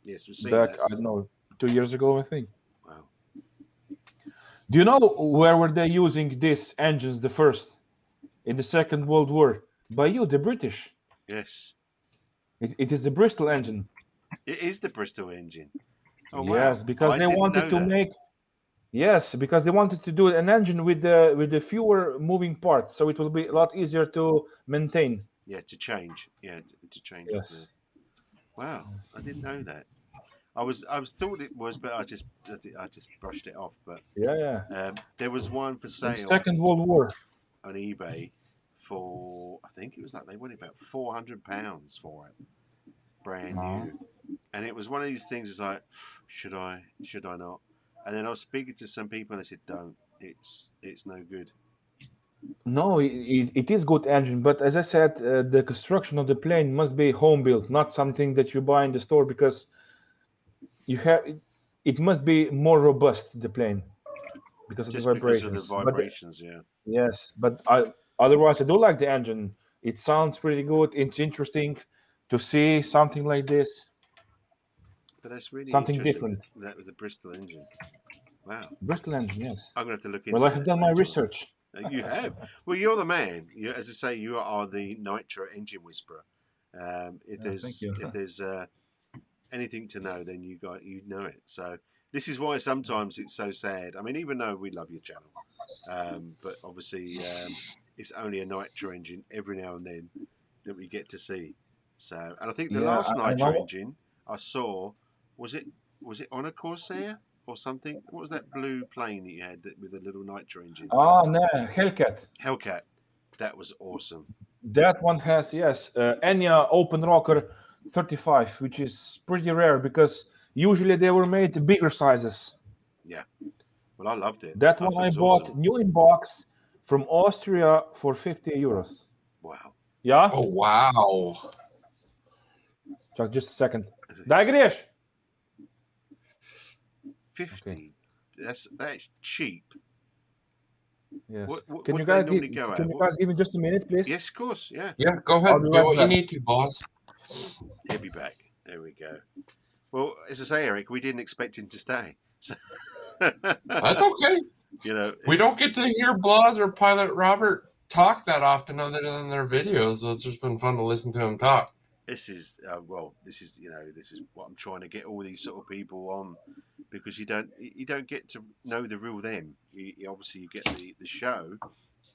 S1: Yes, we've seen
S2: back
S1: that.
S2: I don't know 2 years ago, I think.
S1: Wow.
S2: Do you know where were they using these engines the first? In the Second World War. By you, the British.
S1: Yes.
S2: It is the Bristol engine.
S1: It is the Bristol engine. Oh,
S2: Yes,
S1: wow.
S2: because
S1: I
S2: they
S1: didn't
S2: wanted
S1: know
S2: to
S1: that.
S2: make. Yes, because they wanted to do an engine with the fewer moving parts, so it will be a lot easier to maintain.
S1: Yeah, to change. Yeah, to change.
S2: Yes.
S1: Up wow, I didn't know that. I was thought it was, but I just brushed it off. But
S2: Yeah.
S1: there was one for
S2: The
S1: sale
S2: Second World War.
S1: on eBay for I think it was like they wanted about £400 for it, brand new. And it was one of these things. It's like, should I not? And then I was speaking to some people, and they said, "Don't. It's no good."
S2: No, it is good engine, but as I said, the construction of the plane must be home built, not something that you buy in the store, because it must be more robust, the plane, because of the vibrations.
S1: Because of the vibrations, yeah.
S2: Yes, but otherwise I do like the engine. It sounds pretty good. It's interesting to see something like this.
S1: But that's really
S2: Something
S1: interesting.
S2: different.
S1: That was the Bristol engine. Wow.
S2: Bristol engine, yes.
S1: I'm gonna have to look into.
S2: Well, I have done my research.
S1: You have. Well, you're the man. As I say, you are the Nitro engine whisperer.
S2: Thank you.
S1: If there's anything to know, then you know it. So this is why sometimes it's so sad. I mean, even though we love your channel, but obviously it's only a Nitro engine every now and then that we get to see. So, and I think the last
S2: I
S1: Nitro
S2: know.
S1: engine I saw was it on a Corsair or something? What was that blue plane that you had with a little Nitro engine?
S2: Ah, no, Hellcat.
S1: Hellcat. That was awesome.
S2: That one has, yes, Enya Open Rocker 35, which is pretty rare because usually they were made bigger sizes.
S1: Yeah. Well, I loved it.
S2: That one I bought
S1: awesome.
S2: new in box from Austria for 50 euros.
S1: Wow.
S2: Yeah?
S3: Oh, wow.
S2: Just a second. Dai
S1: 50.
S2: Okay.
S1: That's cheap.
S2: Yes.
S1: What
S2: Can
S1: do
S2: you
S1: they
S2: guys
S1: normally go at?
S2: Can you guys give me just a minute, please?
S1: Yes, of course. Yeah.
S3: Yeah, go
S2: I'll
S3: ahead.
S2: be
S3: Do
S2: right
S3: what you
S2: back.
S3: need to, boss.
S1: He'll be back. There we go. Well, as I say, Eric, we didn't expect him to stay. So
S3: That's okay.
S1: You know,
S3: We don't get to hear Blas or Pilot Robert talk that often other than their videos, so it's just been fun to listen to him talk.
S1: This is this is what I'm trying to get all these sort of people on, because you don't get to know the real them. You obviously you get the show,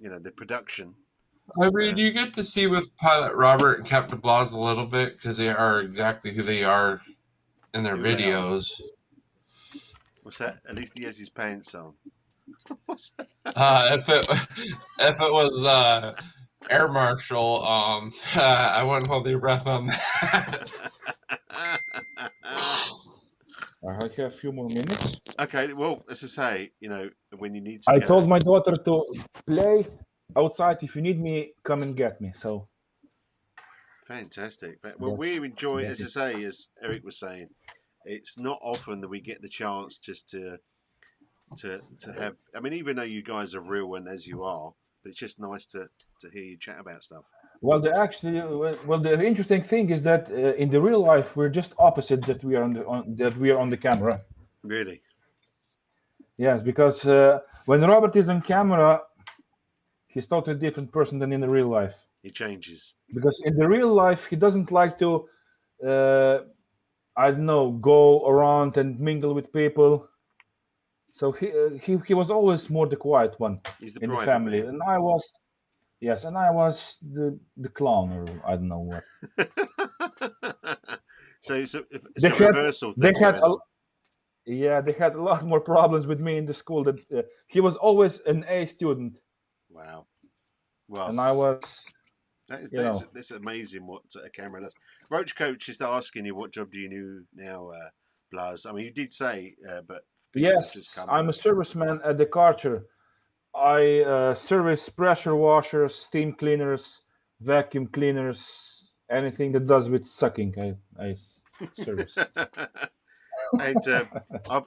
S1: the production.
S3: I mean, you get to see with Pilot Robert and Captain Blas a little bit because they are exactly who they are in their videos.
S1: What's that? At least he has his pants on. What's that?
S3: If it was Air Marshal, I wouldn't hold your breath on that.
S2: I have a few more minutes.
S1: Okay, well, as I say, when you need to
S2: I
S1: go.
S2: told my daughter to play outside. If you need me, come and get me. So
S1: fantastic. Well, we enjoy, as I say, as Eric was saying, it's not often that we get the chance just to have. I mean, even though you guys are real and as you are, but it's just nice to hear you chat about stuff.
S2: Well, the interesting thing is that in the real life we're just opposite that we are on the camera.
S1: Really?
S2: Yes, because when Robert is on camera, he's totally different person than in the real life.
S1: He changes.
S2: Because in the real life, he doesn't like to, I don't know, go around and mingle with people. So he was always more the quiet one in the family,
S1: man.
S2: and I was. Yes, and I was the clown, or I don't know what.
S1: So it's a reversal thing.
S2: They had a lot more problems with me in the school. That he was always an A student.
S1: Wow. Well,
S2: and I was.
S1: That's amazing what a camera does. Roach Coach is asking you, what job do you do now, Blas? I mean, you did say, but
S2: yes, I'm a serviceman at the Karcher. I service pressure washers, steam cleaners, vacuum cleaners, anything that does with sucking. I service.
S1: And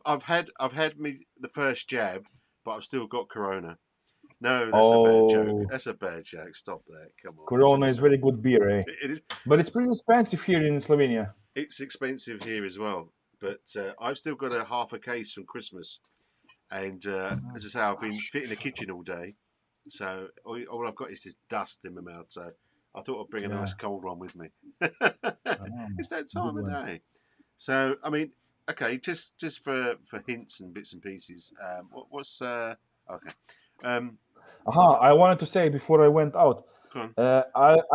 S1: I've had the first jab, but I've still got Corona. No, that's a bad joke. That's a bad joke. Stop that. Come on.
S2: Corona is very good beer, eh?
S1: It is,
S2: but it's pretty expensive here in Slovenia.
S1: It's expensive here as well, but I've still got half a case from Christmas. And as I say, I've been fitting the kitchen all day, so all I've got is this dust in my mouth. So I thought I'd bring a nice cold one with me. It's that time of day. So I mean, okay, just for hints and bits and pieces. What's okay?
S2: I wanted to say before I went out.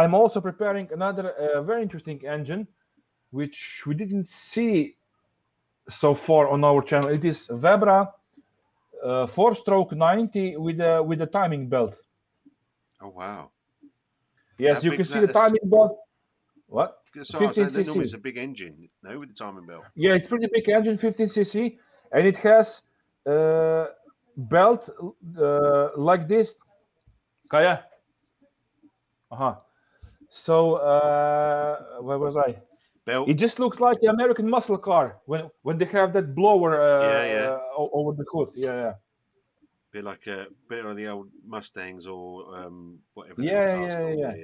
S2: I'm also preparing another very interesting engine, which we didn't see so far on our channel. It is Vebra. 4-stroke 90 with a timing belt.
S1: Oh wow!
S2: Yes, you can see the timing belt. What?
S1: So I said that normally it's a big engine, no, with the timing belt.
S2: Yeah, it's pretty big engine, 15cc, and it has belt like this. Kaya. So where was I?
S1: Belt.
S2: It just looks like the American muscle car when they have that blower over the hood. Yeah.
S1: Bit like the old Mustangs or whatever.
S2: Yeah.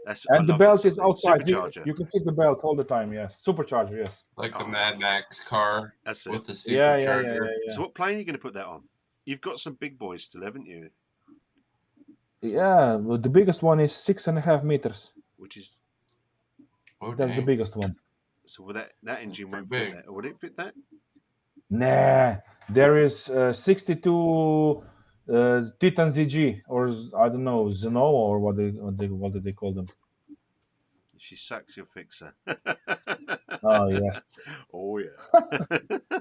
S1: That's,
S2: and the belt is outside.
S1: Supercharger.
S2: You can see the belt all the time. Yes, supercharger. Yes.
S3: Like the Mad Max car with the supercharger.
S2: Yeah.
S1: So what plane are you going to put that on? You've got some big boys still, haven't you?
S2: Yeah, well, the biggest one is 6.5 meters.
S1: which is
S3: Oh,
S2: That's the
S3: dang.
S2: biggest one.
S1: so. Well, that engine
S3: pretty
S1: won't fit
S3: big.
S1: that. Or would it fit that?
S2: Nah, there is 62 Titan ZG, or I don't know, Zeno, or what did they call them?
S1: She sucks. You'll fix her.
S2: Oh yeah,
S1: Oh yeah.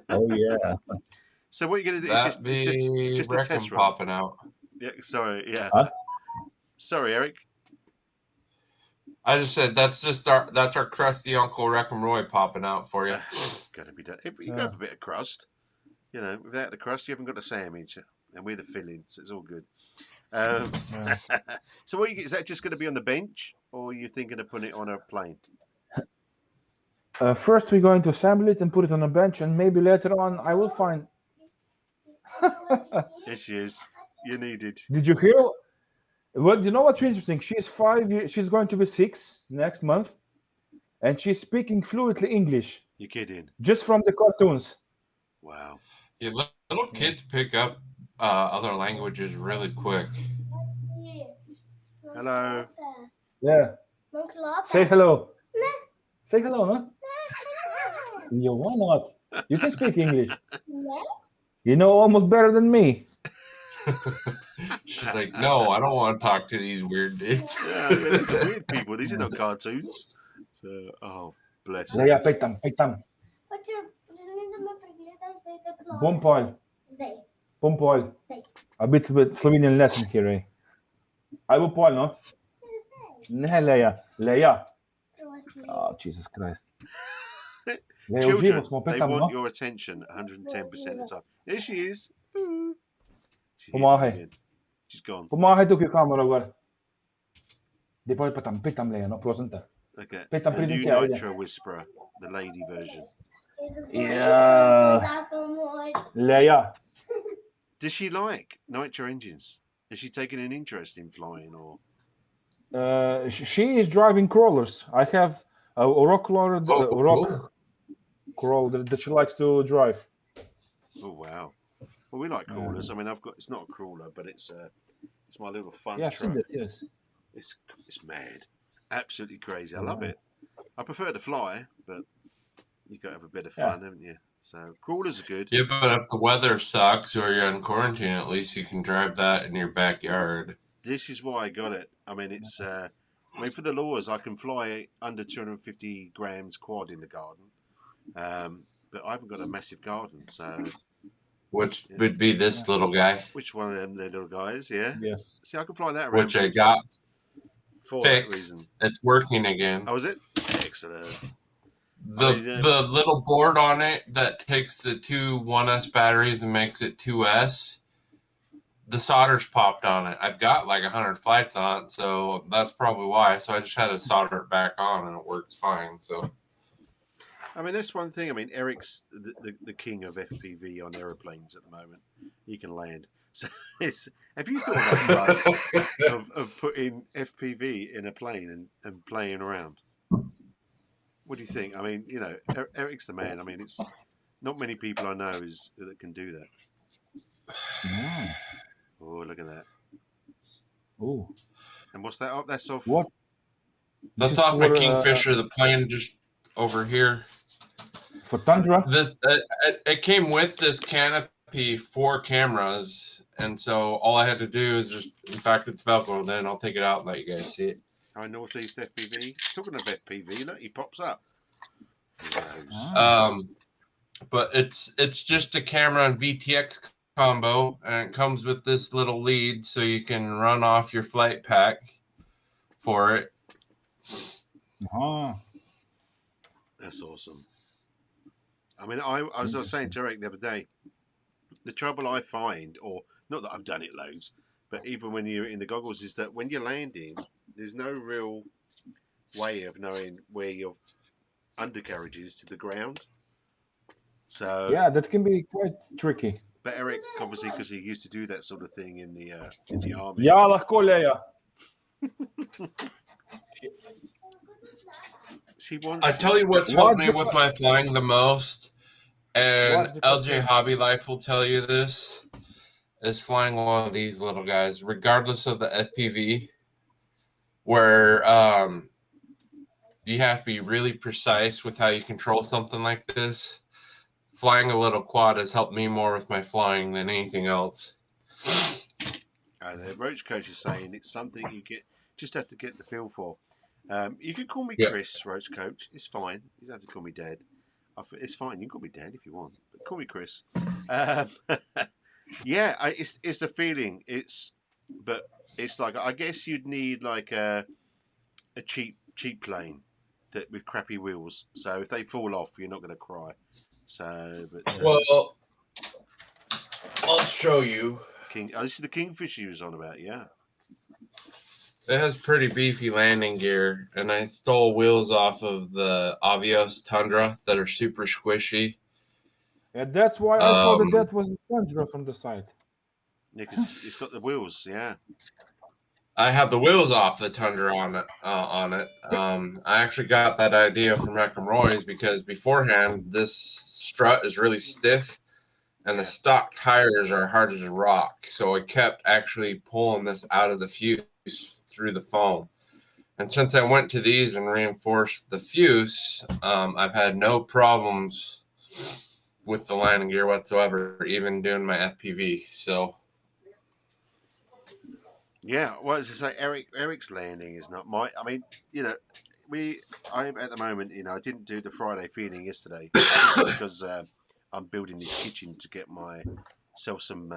S2: oh yeah.
S1: So what you're gonna do?
S3: That
S1: It's
S3: be
S1: just a
S3: Wrecking
S1: test run.
S3: popping out.
S1: Yeah. Sorry. Yeah.
S2: Huh?
S1: Sorry, Eric.
S3: I just said that's our crusty Uncle Wrecking Roy popping out for you.
S1: Gotta be done. If you have a bit of crust, without the crust, you haven't got a sandwich, and we're the fillings. It's all good. So what is that just going to be on the bench, or are you thinking of putting it on a plane?
S2: First, we're going to assemble it and put it on a bench, and maybe later on I will find.
S1: Yes, she is. You needed.
S2: Did you hear? Well, you know what's interesting? She's 5 years. She's going to be 6 next month, and she's speaking fluently English
S1: You're kidding.
S2: just from the cartoons.
S1: Wow.
S3: Yeah, little kids pick up other languages really quick.
S1: Hello.
S2: Yeah. Say hello. Say hello, huh? Yeah, why not? You can speak English. You know almost better than me.
S3: She's like, no, I don't want to talk to these weird dudes.
S1: Yeah, these are weird people. These are not cartoons. So, oh, bless her.
S2: Yeah, pejtam. Bumpal. A bit with Slovenian lesson here, eh? I will Paul, no? Ne, Leia. Oh, Jesus Christ.
S1: Children, they want your attention 110% of the time. Here she is. She's gone.
S2: Помагай тук камера горе. Ди пой питам Leia, no prosente.
S1: Okay.
S2: Питам
S1: The new
S2: преди тя,
S1: Nitro Whisperer, the lady version.
S2: Yeah. Leia.
S1: Does she like nitro engines? Has she taken an interest in flying, or?
S2: She is driving crawlers. I have a rock crawler, crawler that she likes to drive.
S1: Oh wow! Well, we like crawlers. I mean, it's not a crawler, but it's my little fun truck.
S2: Yes.
S1: It's mad, absolutely crazy. I love it. I prefer to fly, but you got to have a bit of fun, haven't you? So crawlers are good.
S3: Yeah, but if the weather sucks or you're in quarantine, at least you can drive that in your backyard.
S1: This is why I got it. I mean, it's. For the lures, I can fly under 250 grams quad in the garden, but I haven't got a massive garden, so.
S3: Which would be this little guy.
S1: Which one of them, the little guys? Yeah.
S2: Yes.
S1: See, I can fly that around.
S3: Which I got
S1: for
S3: fixed.
S1: That reason.
S3: It's working again.
S1: Oh, is it? Excellent.
S3: The little board on it that takes the two 1S batteries and makes it 2S, the solder's popped on it. I've got like 100 flights on it, so that's probably why. So I just had to solder it back on, and it works fine. So,
S1: I mean, that's one thing. I mean, Eric's the king of FPV on aeroplanes at the moment. He can land. So have you thought about guys of putting FPV in a plane and playing around? What do you think? I mean, Eric's the man. I mean, it's not many people I know that can do that. Oh, look at that.
S2: Oh.
S1: And what's that up? That's off.
S2: What?
S3: That's off my Kingfisher, the plane just over here.
S2: For Tundra?
S3: It came with this canopy 4 cameras, and so all I had to do is just, in fact, it's Velcro, then I'll take it out and let you guys see it.
S1: Hi, Northeast FPV. Talking of FPV, look, he pops up.
S3: But it's just a camera and VTX combo, and it comes with this little lead so you can run off your flight pack for it.
S1: That's awesome. I mean, I was saying to Eric the other day, the trouble I find, or not that I've done it loads, but even when you're in the goggles, is that when you're landing, there's no real way of knowing where your undercarriage is to the ground. So
S2: yeah, that can be quite tricky.
S1: But Eric, obviously, because he used to do that sort of thing in the army.
S2: Yeah, легко, Leia.
S3: I tell you what's helped me with my flying the most, and LJ Hobby Life will tell you this, is flying one of these little guys, regardless of the FPV, where you have to be really precise with how you control something like this. Flying a little quad has helped me more with my flying than anything else.
S1: The Roach Coach is saying it's something you just have to get the feel for. You can call me
S3: Yeah.
S1: Chris, Roach Coach. It's fine. You don't have to call me Dad. It's fine. You can call me Dad if you want, but call me Chris. Yeah, it's the feeling. But it's like I guess you'd need like a cheap plane that with crappy wheels. So if they fall off, you're not going to cry. So, but
S3: Well, I'll show you.
S1: this is the Kingfisher you was on about, yeah.
S3: It has pretty beefy landing gear, and I stole wheels off of the Avios Tundra that are super squishy.
S2: And that's why I thought that was a Tundra from the site.
S1: Yeah, because it's got the wheels, yeah.
S3: I have the wheels off the Tundra on it. I actually got that idea from Reckham Roy's because beforehand, this strut is really stiff, and the stock tires are hard as a rock. So I kept actually pulling this out of the fuse through the foam. And since I went to these and reinforced the fuse, I've had no problems with the landing gear whatsoever, even doing my FPV. So.
S1: Yeah, well, as I say, Eric's landing is not my. I mean, you know, I'm at the moment. I didn't do the Friday feeding yesterday because I'm building this kitchen to get myself some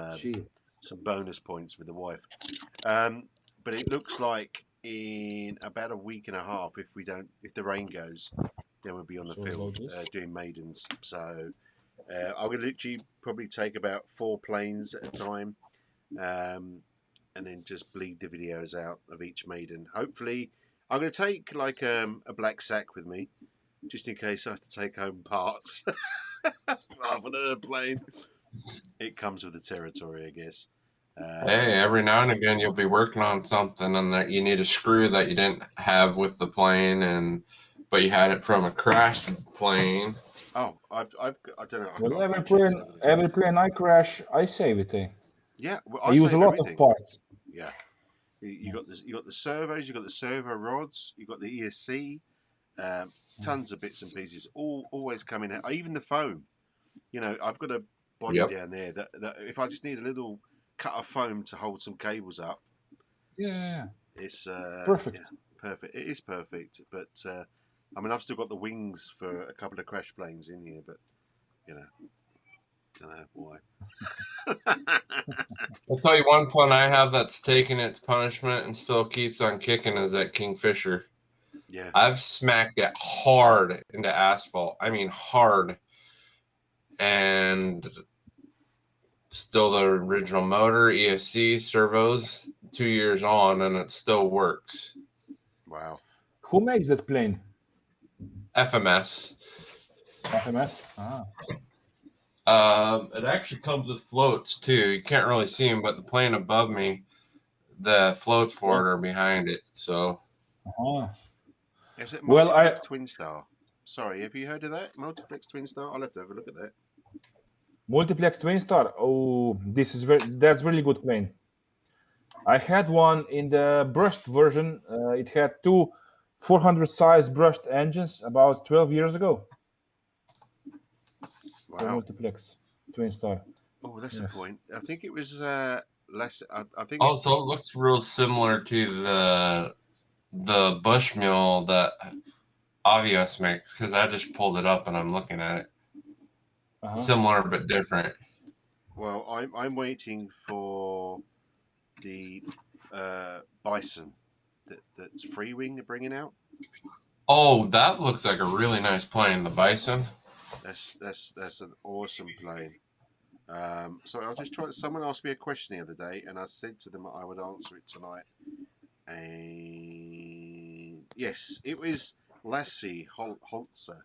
S1: bonus points with the wife. But it looks like in about a week and a half, if the rain goes, then we'll be on the field doing maidens. So I'm gonna literally probably take about 4 planes at a time. And then just bleed the videos out of each maiden. Hopefully, I'm going to take like a black sack with me, just in case I have to take home parts rather than a plane. It comes with the territory, I guess.
S3: Hey, every now and again you'll be working on something, and that you need a screw that you didn't have with the plane, but you had it from a crashed plane.
S1: Oh, I don't know.
S2: Well, every plane I crash, I save it.
S1: Yeah, well,
S2: I use a lot of parts.
S1: Yeah, you got the servos, you got the servo rods, you got the ESC, tons of bits and pieces, all always coming out. Even the foam. I've got a body down there that if I just need a little cut of foam to hold some cables up, it's
S2: perfect.
S1: Yeah, perfect. It is perfect, but I mean, I've still got the wings for a couple of crash planes in here, but don't know why.
S3: I'll tell you one plane I have that's taken its punishment and still keeps on kicking is that Kingfisher.
S1: Yeah,
S3: I've smacked it hard into asphalt. I mean hard. And still the original motor, ESC, servos, 2 years on, and it still works.
S1: Wow.
S2: Who makes that plane?
S3: FMS.
S2: FMS?
S3: It actually comes with floats too. You can't really see them, but the plane above me, the floats for it are behind it. So.
S1: Is it Multiplex Twin Star? Sorry, have you heard of that? Multiplex Twin Star? I'll have to have a look at that.
S2: Multiplex Twin Star. Oh, that's really good plane. I had one in the brushed version. It had 2 400 size brushed engines about 12 years ago.
S1: Wow.
S2: Multiplex Twin Star.
S1: Oh, that's a point. I think it was less. I think.
S3: Oh, so it looks real similar to the Bushmill that Avios makes, because I just pulled it up and I'm looking at it. Similar but different.
S1: Well, I'm waiting for the Bison that's Freewing are bringing out.
S3: Oh, that looks like a really nice plane, the Bison.
S1: That's an awesome plane. So I'll just try. Someone asked me a question the other day, and I said to them I would answer it tonight. And yes, it was Lassie Holzer.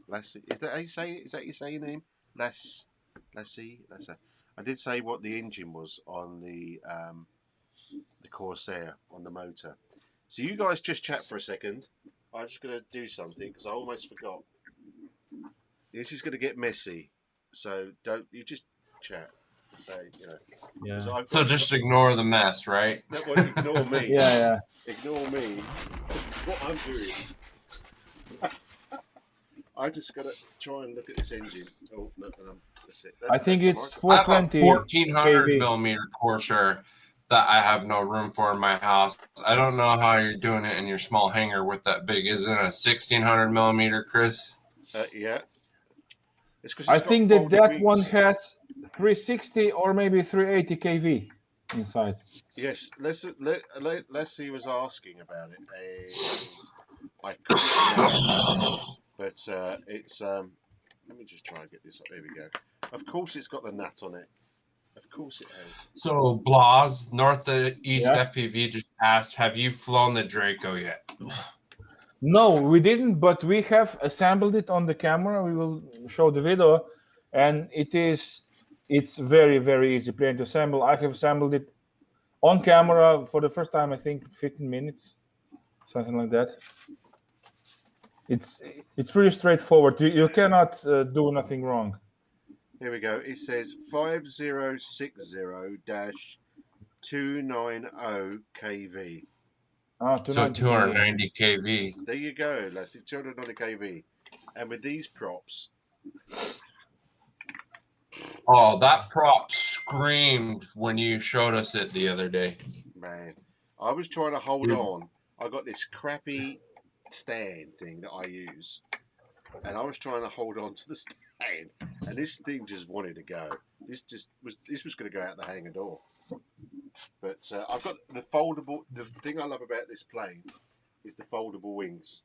S1: Lassie, is that how you say? Is that you say your name? Lassie. I did say what the engine was on the Corsair on the motor. So you guys just chat for a second. I'm just going to do something because I almost forgot. This is going to get messy, so don't you just chat. So, you know.
S2: Yeah.
S3: So just ignore the mess, right?
S1: That was ignore me.
S2: Yeah.
S1: Ignore me. What I'm doing. I just got to try and look at this engine. Oh, no, that's it.
S2: I think
S1: that's
S2: it's
S3: I have a
S2: 420
S3: 1400
S2: kV.
S3: millimeter Corsair that I have no room for in my house. I don't know how you're doing it in your small hangar with that big. Isn't it a 1600 millimeter, Chris?
S1: Yeah. It's because
S2: I
S1: it's got
S2: think that
S1: folded wings.
S2: one has 360 or maybe 380 kV inside.
S1: Yes, Leslie was asking about it, and I couldn't, but it's let me just try and get this up. There we go. Of course, it's got the nut on it. Of course, it has.
S3: So Blas, Northeast
S2: Yeah.
S3: FPV just asked, have you flown the Draco yet?
S2: No, we didn't, but we have assembled it on the camera. We will show the video, and it's very, very easy plane to assemble. I have assembled it on camera for the first time, I think 15 minutes, something like that. It's pretty straightforward. You cannot do nothing wrong.
S1: Here we go. It says 5060-290 kV.
S3: So
S2: 290
S3: 290 kV.
S1: There you go, Leslie. 290 kV. And with these props,
S3: Oh, that prop screamed when you showed us it the other day.
S1: man, I was trying to hold on. I got this crappy stand thing that I use, and I was trying to hold on to the stand, and this thing just wanted to go. This was going to go out the hangar door. But I've got the foldable. The thing I love about this plane is the foldable wings.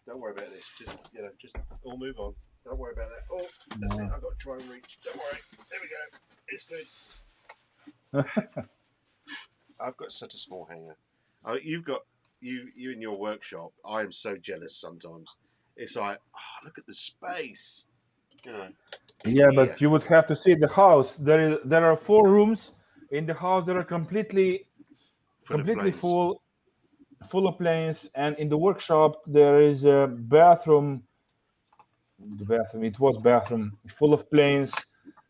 S1: Don't worry about this. Just all move on. Don't worry about that. Oh, that's it. I've got to try and reach. Don't worry. There we go. It's good. I've got such a small hangar. You've got you in your workshop. I am so jealous sometimes. It's like, oh, look at the space. You know.
S2: Yeah, but you would have to see the house. There are 4 rooms in the house that are completely full of planes, and in the workshop there is a bathroom. It was bathroom full of planes,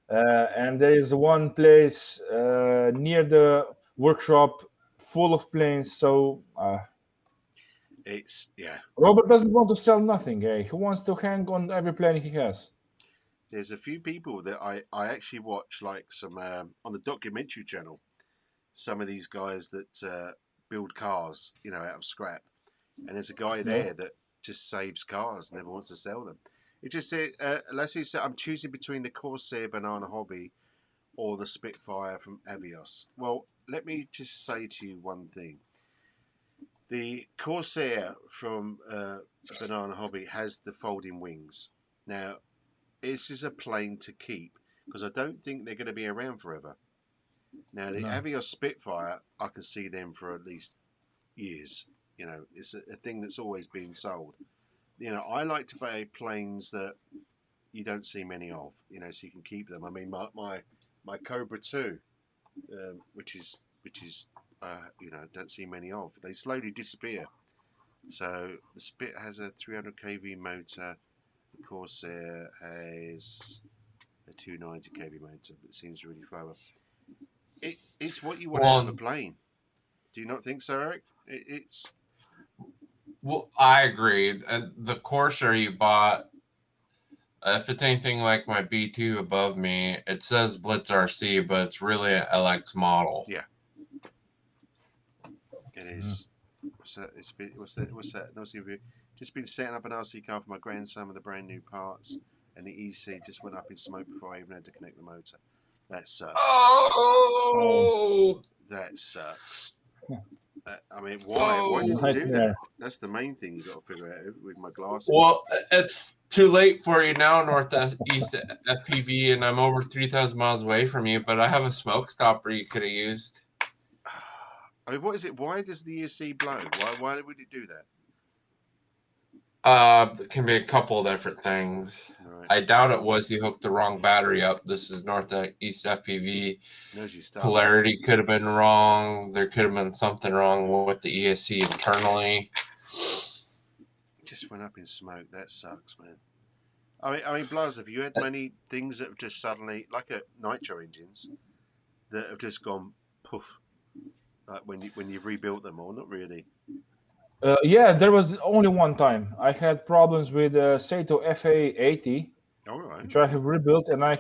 S2: and there is one place near the workshop full of planes. So
S1: it's
S2: Robert doesn't want to sell nothing. He wants to hang on every plane he has.
S1: There's a few people that I actually watch, like some on the documentary channel. Some of these guys that build cars, out of scrap, and there's a guy there that just saves cars, never wants to sell them. It just said, Leslie said, I'm choosing between the Corsair Banana Hobby or the Spitfire from Avios. Well, let me just say to you one thing. The Corsair from Banana Hobby has the folding wings. Now, this is a plane to keep because I don't think they're going to be around forever. Now, the Avios Spitfire, I can see them for at least years. It's a thing that's always been sold. I like to buy planes that you don't see many of, so you can keep them. I mean, my Cobra 2, which is don't see many of. They slowly disappear. So the Spit has a 300 kV motor. The Corsair has a 290 kV motor, but it seems really slower. It's what you want out of a plane. Do you not think so, Eric? It's
S3: Well, I agree. And the Corsair you bought, if it's anything like my B2 above me, it says Blitz RC, but it's really an LX model.
S1: Yeah. It is. What's that? No, just been setting up an RC car for my grandson with the brand new parts, and the EC just went up in smoke before I even had to connect the motor. That sucks.
S3: Oh!
S1: That sucks. I mean, why did you do that? That's the main thing you got to figure out with my glasses.
S3: Well, it's too late for you now, Northeast FPV, and I'm over 3,000 miles away from you, but I have a smoke stopper you could have used.
S1: I mean, what is it? Why does the ESC blow? Why would it do that?
S3: It can be a couple of different things.
S1: Right.
S3: I doubt it was you hooked the wrong battery up. This is Northeast FPV. Polarity could have been wrong. There could have been something wrong with the ESC internally.
S1: It just went up in smoke. That sucks, man. I mean, Blas, have you had many things that have just suddenly, like nitro engines, that have just gone poof, like when you've rebuilt them, or not really?
S2: Yeah, there was only one time I had problems with Sato FA80,
S1: All right,
S2: which I have rebuilt, and I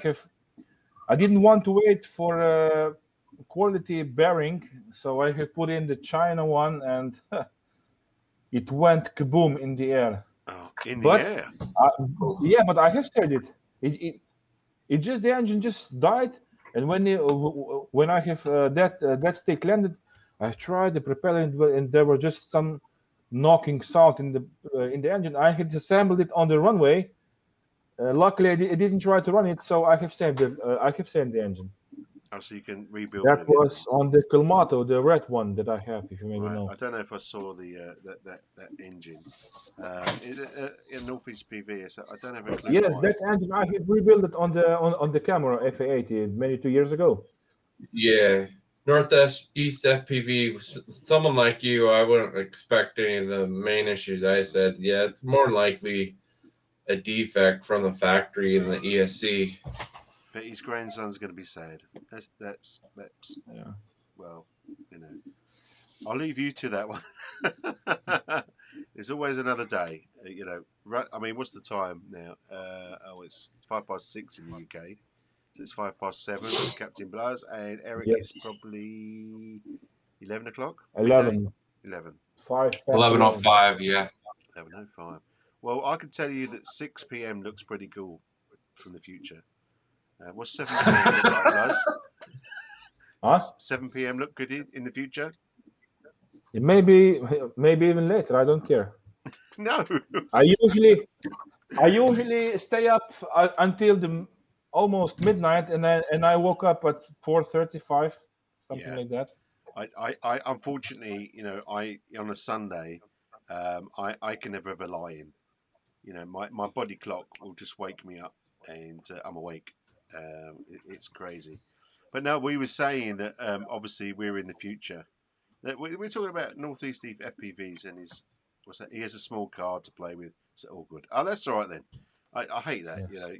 S2: didn't want to wait for a quality bearing, so I have put in the China one, and it went kaboom in the air.
S1: oh, in the
S2: But
S1: air.
S2: yeah, but I have said it. It just the engine just died, and when I have that stick landed, I tried the propeller, and there were just some knocking sound in the engine. I had assembled it on the runway. Luckily, I didn't try to run it, so I have saved it. I have saved the engine.
S1: Oh, so you can rebuild
S2: That
S1: it again.
S2: was on the Kalmato, the red one that I have, if you maybe
S1: Right.
S2: know.
S1: I don't know if I saw the that engine in Northeast PV. So I don't have a clue
S2: Yes,
S1: why.
S2: that engine I have rebuilt it on the camera FA80 many 2 years ago.
S3: Yeah. Northeast East FPV, someone like you, I wouldn't expect any of the main issues I said. Yeah, it's more likely a defect from the factory in the ESC.
S1: But his grandson's going to be sad. That's
S2: Yeah.
S1: well, you know. I'll leave you to that one. There's always another day, you know. Right, I mean, what's the time now? It's 6:05 in the UK, so it's 7:05 for Captain Blas, and Eric
S2: Yes.
S1: is probably 11 o'clock.
S2: 11.
S1: 11.
S3: 11:05, yeah.
S1: 11:05. Well, I can tell you that 6 p.m. looks pretty cool from the future. What's 7 p.m. look like, Blas?
S2: Huh?
S1: 7 p.m. look good in the future?
S2: Maybe even later. I don't care.
S1: No.
S2: I usually stay up until the almost midnight, and I woke up at 4:35, something
S1: Yeah.
S2: like that.
S1: I unfortunately, you know, I on a Sunday, I can never have a lie in. You know, my body clock will just wake me up, and I'm awake. It's crazy. But no, we were saying that obviously we're in the future. That we're talking about Northeast FPVs, and what's that? He has a small car to play with. So all good. Oh, that's all right then. I hate that.
S2: Yes.
S1: You know,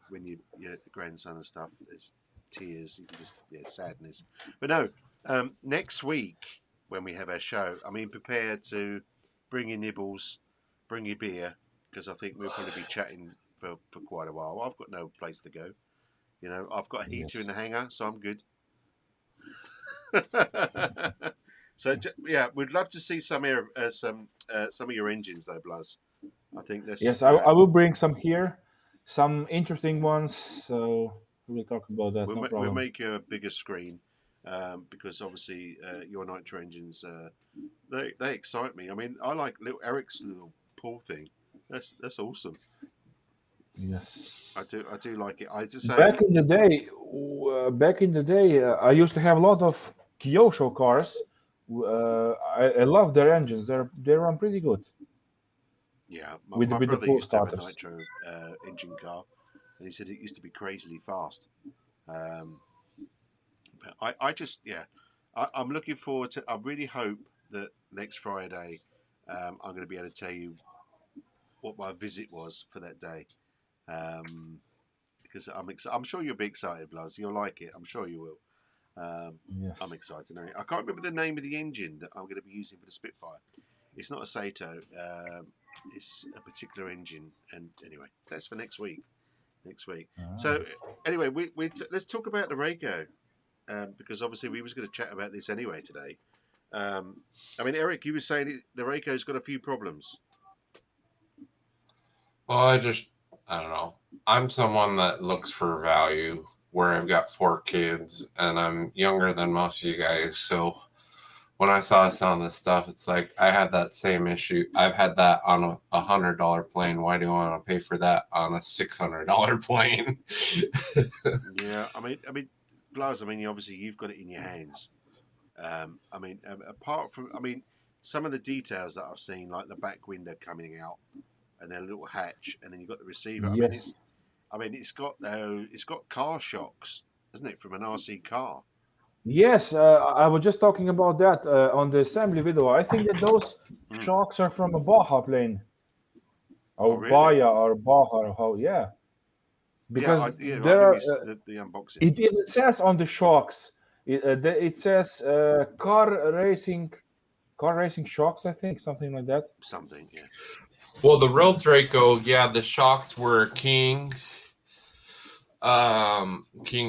S1: when you're the grandson and stuff, there's tears. You can just sadness. But no, next week when we have our show, I mean, prepare to bring your nibbles, bring your beer, because I think we'll probably be chatting for quite a while. I've got no place to go. You know, I've got a heater in the hangar, so I'm good. So yeah, we'd love to see some of your engines though, Blas. I think that's
S2: Yes, I will bring some here, some interesting ones. So we will talk about that. No
S1: we'll
S2: problem.
S1: make you a bigger screen because obviously your nitro engines they excite me. I mean, I like little Eric's little pool thing. That's awesome.
S2: Yes.
S1: I do like it. I just say
S2: Back in the day, I used to have a lot of Kyosho cars. I love their engines. They run pretty good
S1: yeah.
S2: with
S1: My
S2: the
S1: brother
S2: pool
S1: used to have a
S2: starters.
S1: nitro engine car, and he said it used to be crazily fast. Um, but I just I'm looking forward to. I really hope that next Friday I'm going to be able to tell you what my visit was for that day. Because I'm sure you'll be excited, Blas. You'll like it. I'm sure you will.
S2: Yes.
S1: I'm excited. I can't remember the name of the engine that I'm going to be using for the Spitfire. It's not a Sato. It's a particular engine. And anyway, that's for next week. So anyway, let's talk about the Draco. Because obviously we was going to chat about this anyway today. I mean, Eric, you were saying the Draco's got a few problems.
S3: Well, I don't know. I'm someone that looks for value where I've got 4 kids and I'm younger than most of you guys. So when I saw some of this stuff, it's like I had that same issue. I've had that on a $100 plane. Why do you want to pay for that on a $600 plane?
S1: Yeah, I mean, Blas. I mean, obviously you've got it in your hands. Apart from, some of the details that I've seen, like the back window coming out and then a little hatch, and then you've got the receiver.
S2: Yes.
S1: It's got car shocks, isn't it, from an RC car?
S2: Yes, I was just talking about that on the assembly video. I think that those shocks are from a Baja plane. or
S1: really?
S2: Baya or Baha or how? Yeah, because
S1: I
S2: there
S1: do
S2: are.
S1: miss the unboxing.
S2: It even says on the shocks. It says car racing shocks. I think something like that.
S1: Something, yeah.
S3: Well, the real Draco, yeah, the shocks were King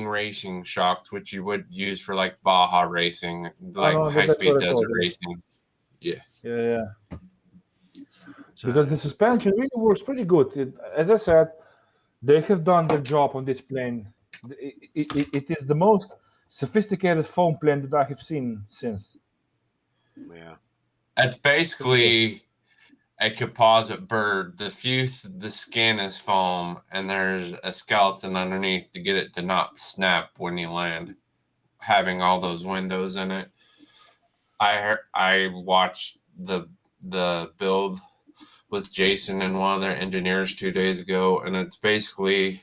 S3: racing shocks, which you would use for like Baja racing,
S2: Oh
S3: like
S2: no,
S3: high
S2: that's what
S3: speed
S2: I thought.
S3: desert racing. Yeah.
S2: Yeah. Because
S1: So
S2: the suspension really works pretty good. As I said, they have done their job on this plane. It is the most sophisticated foam plane that I have seen since.
S1: yeah.
S3: It's basically a composite bird. The skin is foam, and there's a skeleton underneath to get it to not snap when you land, having all those windows in it. I watched the build with Jason and one of their engineers 2 days ago, and it's basically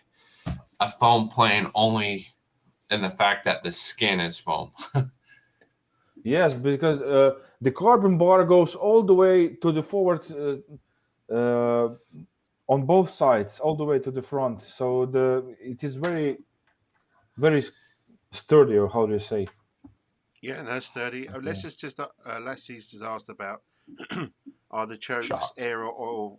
S3: a foam plane only in the fact that the skin is foam.
S2: Yes, because the carbon bar goes all the way to the forward on both sides, all the way to the front. So it is very sturdy, or how do you say?
S1: Yeah, and that's 30.
S2: Okay.
S1: Lassie's just asked about are the chokes
S3: Shocks.
S1: air or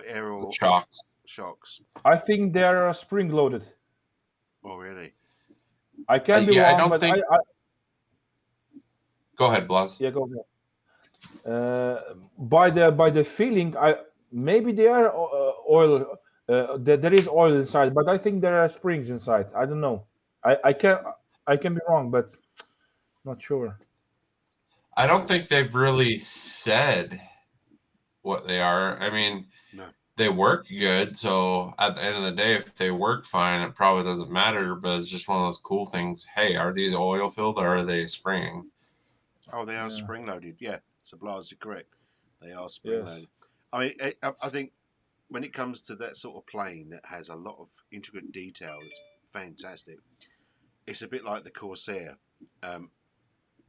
S1: air or
S3: Shocks.
S1: shocks?
S2: I think they are spring loaded.
S1: Oh, really?
S2: I can be
S3: Yeah, I
S2: wrong,
S3: don't
S2: but
S3: think.
S2: I
S3: Go ahead, Blas.
S2: yeah, go ahead. By the feeling, I maybe they are oil. There is oil inside, but I think there are springs inside. I don't know. I can be wrong, but not sure.
S3: I don't think they've really said what they are. I mean,
S1: No.
S3: they work good, so at the end of the day, if they work fine, it probably doesn't matter. But it's just one of those cool things. Hey, are these oil filled or are they spring?
S1: Oh, they are
S2: Yeah.
S1: spring loaded. Yeah, Sublaz, you're correct. They are spring
S2: Yes.
S1: loaded. I mean, I think when it comes to that sort of plane that has a lot of intricate detail, it's fantastic. It's a bit like the Corsair. Um,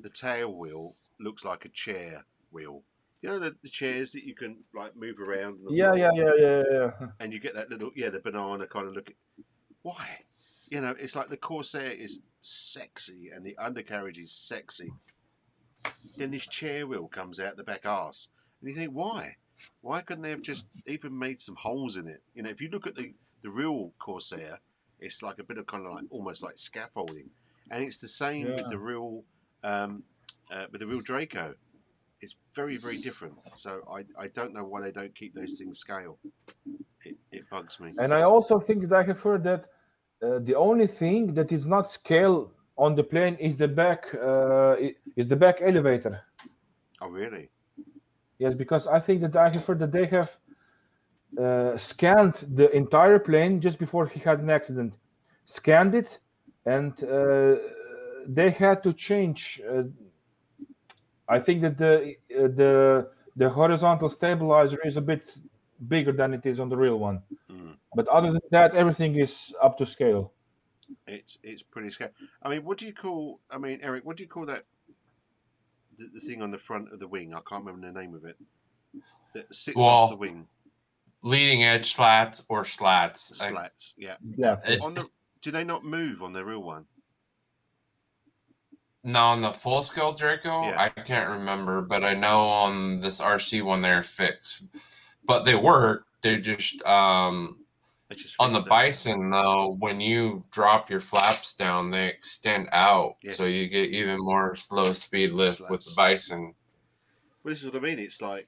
S1: the tail wheel looks like a chair wheel. Do you know the chairs that you can like move around on the
S2: Yeah,
S1: floor,
S2: yeah.
S1: and you get that little the banana kind of look. Why? You know, it's like the Corsair is sexy and the undercarriage is sexy. Then this chair wheel comes out the back arse, and you think, why? Why couldn't they have just even made some holes in it? You know, if you look at the real Corsair, it's like a bit of kind of like almost like scaffolding, and it's the same
S2: Yeah.
S1: with the real Draco. It's very different. So I don't know why they don't keep those things scale. It bugs me.
S2: And I also think that I have heard that the only thing that is not scale on the plane is the back is the back elevator.
S1: Oh really?
S2: Yes, because I think that I have heard that they have scanned the entire plane just before he had an accident, scanned it, and they had to change. I think that the horizontal stabilizer is a bit bigger than it is on the real one.
S1: Mm.
S2: But other than that, everything is up to scale.
S1: It's pretty scary. I mean, what do you call? I mean, Eric, what do you call that? The thing on the front of the wing. I can't remember the name of it. That sits off the
S3: Well,
S1: wing.
S3: leading edge slats or slats.
S1: Slats. Yeah.
S2: Yeah.
S1: On the do they not move on the real one?
S3: No, on the full scale Draco,
S1: Yeah.
S3: I can't remember, but I know on this RC one they're fixed. But they work. They're just
S1: They just
S3: on the
S1: fixed it.
S3: Bison though. When you drop your flaps down, they extend out,
S1: Yes.
S3: so you get even more slow speed lift with the
S1: Slats.
S3: Bison.
S1: Well, this is what I mean. It's like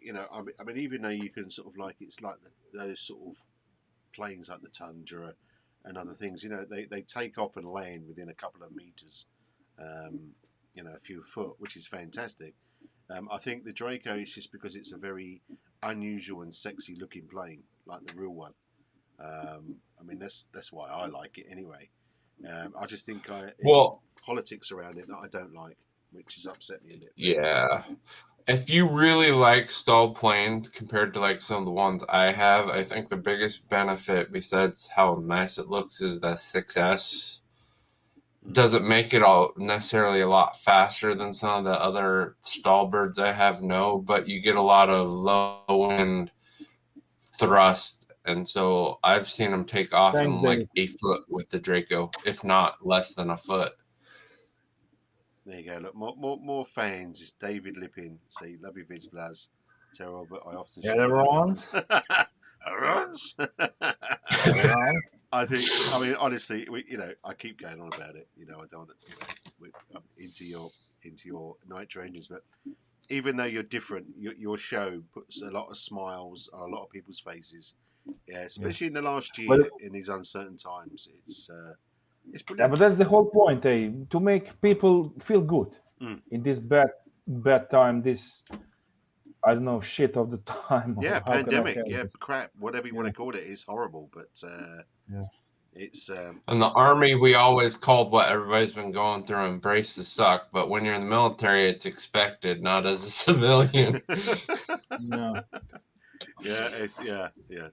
S1: I mean, even though you can sort of like it's like those sort of planes like the Tundra and other things. You know, they take off and land within a couple of meters. A few foot, which is fantastic. I think the Draco is just because it's a very unusual and sexy looking plane, like the real one. I mean, that's why I like it anyway. I just think
S3: Well,
S1: politics around it that I don't like, which has upset me a bit.
S3: yeah. If you really like stalled planes compared to like some of the ones I have, I think the biggest benefit besides how nice it looks is the 6S. Doesn't make it all necessarily a lot faster than some of the other stall birds I have, no, but you get a lot of low end thrust, and so I've seen them take off
S2: Thanks,
S3: in like
S2: David.
S3: 8 foot with the Draco, if not less than a foot.
S1: There you go. Look, more fans. It's David Lippin. See, love you, Vince Blaz. Terrible, but I often
S2: Yeah, everyone.
S1: I think. I mean, honestly, I keep going on about it. I don't. I'm into your nitro engines, but even though you're different, your show puts a lot of smiles on a lot of people's faces. Yeah, especially in the last
S2: But
S1: year, in these uncertain times. It's
S2: yeah,
S1: brilliant.
S2: but that's the whole point, to make people feel good
S1: Mm.
S2: in this bad time, this I don't know shit of the time.
S1: Yeah,
S2: Or how can I
S1: pandemic.
S2: say
S1: Yeah,
S2: this?
S1: crap. Whatever you want
S2: Yeah,
S1: to call it is horrible, but
S2: yeah.
S1: it's
S3: In the Army, we always called what everybody's been going through embrace the suck, but when you're in the military, it's expected, not as a civilian.
S2: Yeah.
S1: yeah, it's yeah.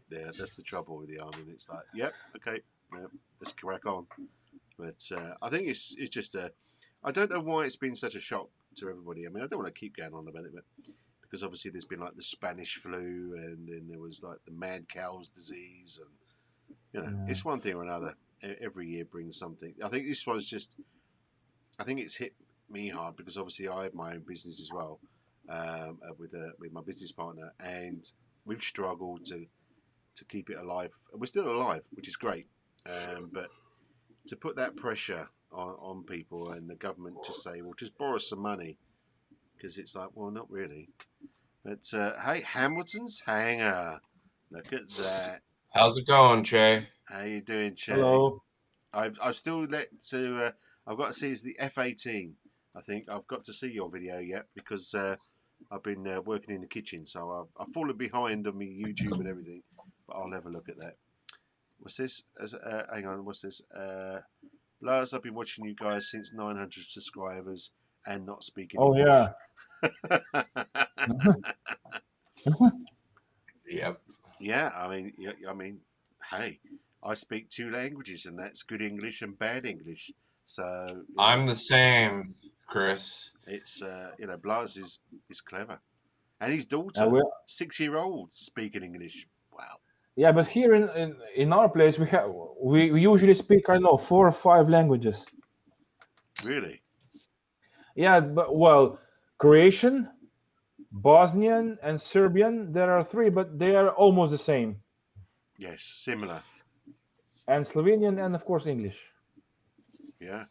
S1: That's the trouble with the army. It's like, yep, okay, yep, let's crack on. But I think it's just I don't know why it's been such a shock to everybody. I mean, I don't want to keep going on about it, but because obviously there's been like the Spanish flu, and then there was like the mad cow's disease, and it's one thing or another. Every year brings something. I think this one's just. I think it's hit me hard because obviously I have my own business as well, with my business partner, and we've struggled to keep it alive. We're still alive, which is great, but to put that pressure on people and the government to say, well, just borrow some money, because it's like, well, not really. But hey, Hamilton's hanger, look at that.
S3: How's it going, Che?
S1: How you doing, Che?
S2: Hello.
S1: I've still I've got to see it's the F-18. I think I've got to see your video yet because I've been working in the kitchen, so I've fallen behind on my YouTube and everything. But I'll have a look at that. What's this? Hang on, what's this? Lars, I've been watching you guys since 900 subscribers and not speaking
S2: Oh
S1: English.
S3: Yep.
S1: Yeah, I mean, hey, I speak two languages, and that's good English and bad English. So
S3: I'm the same, Chris.
S1: it's Blas is clever, and his daughter,
S2: we
S1: 6-year-old, speaking English. Wow,
S2: Yeah, but here in our place we usually speak, I don't know, 4 or 5 languages.
S1: really?
S2: Yeah, but well, Croatian, Bosnian, and Serbian. There are 3, but they are almost the same.
S1: Yes, similar.
S2: And Slovenian, and of course English.
S1: Yeah.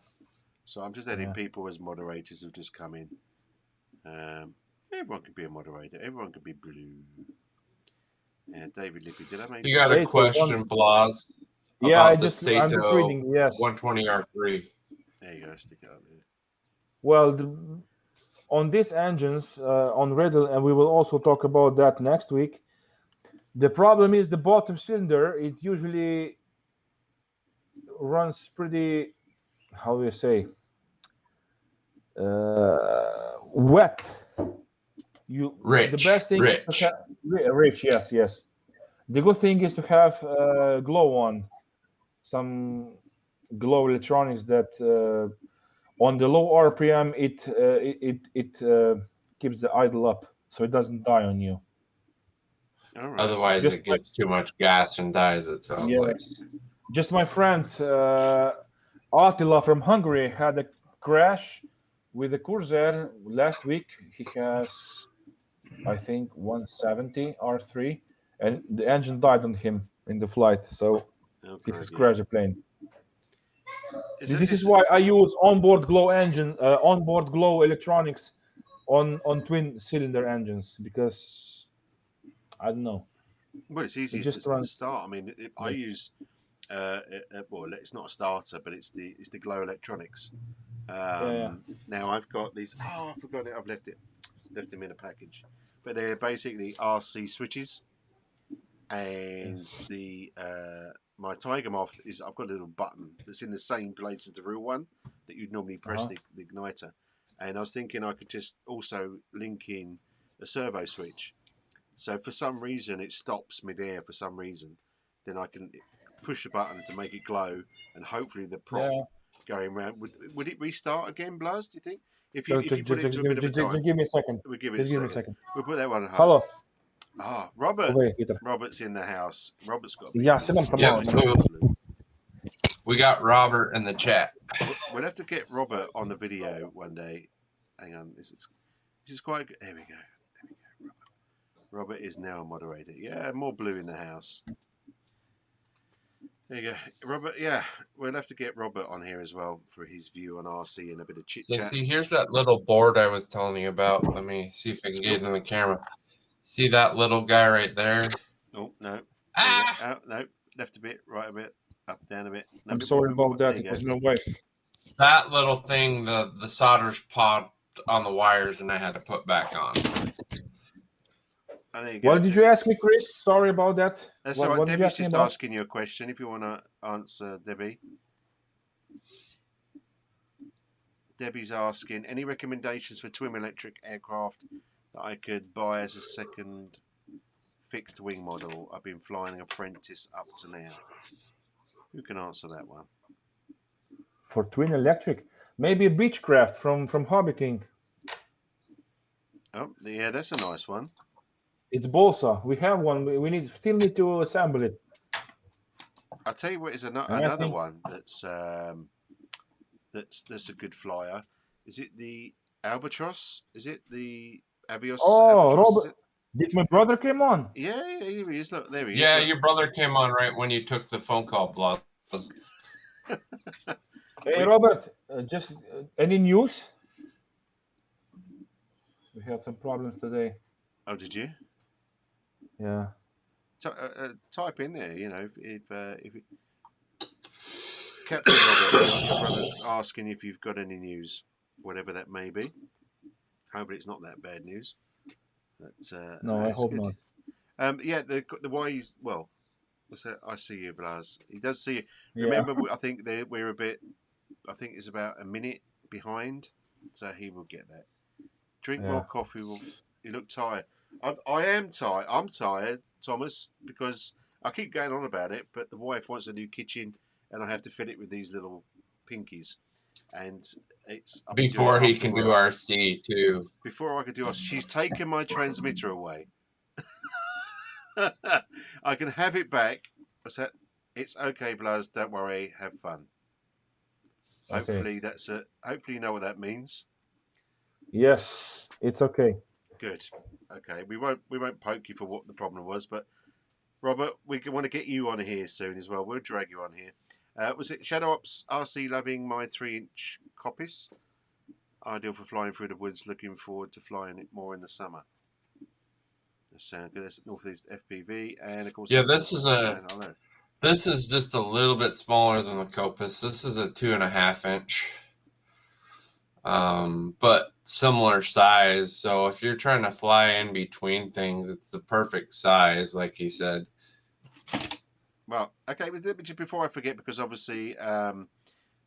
S1: So I'm just adding
S2: Yeah.
S1: people as moderators who've just come in. Everyone could be a moderator. Everyone could be blue. And David Lippy, did I make
S3: You got a
S2: Sato,
S3: question, Blas,
S2: Yeah,
S3: about the
S2: I'm just
S3: Sato
S2: reading. Yes.
S3: 120R3.
S1: There you go. Stick it up there.
S2: Well, on these engines on Reddit, and we will also talk about that next week. The problem is the bottom cylinder. It usually runs pretty, how do you say, wet. The best thing is to have rich. Yes. The good thing is to have glow on, some glow electronics that on the low RPM it keeps the idle up, so it doesn't die on you.
S1: All right.
S3: Otherwise,
S2: Just
S3: it gets too much gas and dies, it sounds like.
S2: Just my friend Attila from Hungary had a crash with a Corsair last week. He has, I think, 170 R3, and the engine died on him in the flight, so he has crashed the plane. This is why I use onboard glow electronics on twin cylinder engines, because I don't know.
S1: Well, it's easier to start. I mean, I use well, it's not a starter, but it's the glow electronics. Now I've got these. Oh, I forgot it. I've left them in a package, but they're basically RC switches, and the my Tiger Moth is. I've got a little button that's in the same place as the real one that you'd normally press the igniter, and I was thinking I could just also link in a servo switch. So for some reason it stops mid-air for some reason, then I can push the button to make it glow, and hopefully the prop going around would it restart again, Blas? Do you think? If you put it into a bit of a time,
S2: just give me a second.
S1: we'll give it a second. We'll put that one at home.
S2: Hello.
S1: Robert.
S2: Wait, Peter.
S1: Robert's in the house. Robert's got to be.
S2: Yeah, send him
S3: Yeah,
S2: come
S3: so we got Robert in the chat.
S1: We'll have to get Robert on the video one day. Hang on, this is quite good. There we go. Robert is now a moderator. Yeah, more blue in the house. There you go, Robert. Yeah, we'll have to get Robert on here as well for his view on RC and a bit of chit
S3: So
S1: chat.
S3: see, here's that little board I was telling you about. Let me see if I can get it in the camera. See that little guy right there?
S1: Oh no!
S3: Ah!
S1: Oh no! Left a bit, right a bit, up, down a bit. No,
S2: I'm sorry about that. It was my wife.
S3: That little thing, the solder's popped on the wires, and I had to put back on.
S1: Oh, there you go.
S2: What did you ask me, Chris? Sorry about that.
S1: That's
S2: what,
S1: all right.
S2: what did you
S1: Debbie's
S2: ask me
S1: just
S2: about?
S1: asking you a question. If you want to answer, Debbie. Debbie's asking, any recommendations for twin electric aircraft that I could buy as a second fixed wing model? I've been flying Apprentice up to now. Who can answer that one?
S2: For twin electric, maybe a Beechcraft from Hobby King.
S1: Oh, yeah, that's a nice one.
S2: It's balsa. We have one. We still need to assemble it.
S1: I'll tell you what is another one that's a good flyer. Is it the Albatross? Is it the Avios?
S2: Oh,
S1: Albatross?
S2: Robert, did my brother came on?
S1: Yeah, here he is. Look, there he is.
S3: Yeah,
S1: Look.
S3: your brother came on right when you took the phone call, Blood.
S2: Hey, Robert, just any news? We had some problems today.
S1: Oh, did you?
S2: Yeah.
S1: Type in there. You know, if Captain Robert, your brother's asking if you've got any news, whatever that may be. Hopefully, it's not that bad news. But,
S2: No, I hope
S1: good.
S2: not.
S1: Yeah, the wise. Well, what's that? I see you, Blas. He does see you.
S2: Yeah.
S1: Remember, I think we're a bit. I think it's about a minute behind, so he will get that. Drink more coffee. You look tired. I am tired. I'm tired, Thomas, because I keep going on about it. But the wife wants a new kitchen, and I have to fit it with these little pinkies. And it's
S3: before he can do RC too.
S1: Before I could do RC, she's taken my transmitter away. I can have it back. I said, "It's okay, Blas. Don't worry. Have fun."
S2: Okay.
S1: Hopefully that's it. Hopefully you know what that means.
S2: Yes, it's okay.
S1: Good. Okay. We won't poke you for what the problem was, but Robert, we want to get you on here soon as well. We'll drag you on here. Was it Shadow Ops RC loving my 3-inch coppice? Ideal for flying through the woods. Looking forward to flying it more in the summer. That sounds good. That's Northeast FPV, and of course.
S3: Yeah, this is just a little bit smaller than the Copus. This is a 2.5 inch, but similar size. So if you're trying to fly in between things, it's the perfect size, like he said.
S1: Well, okay. Before I forget, because obviously, Blas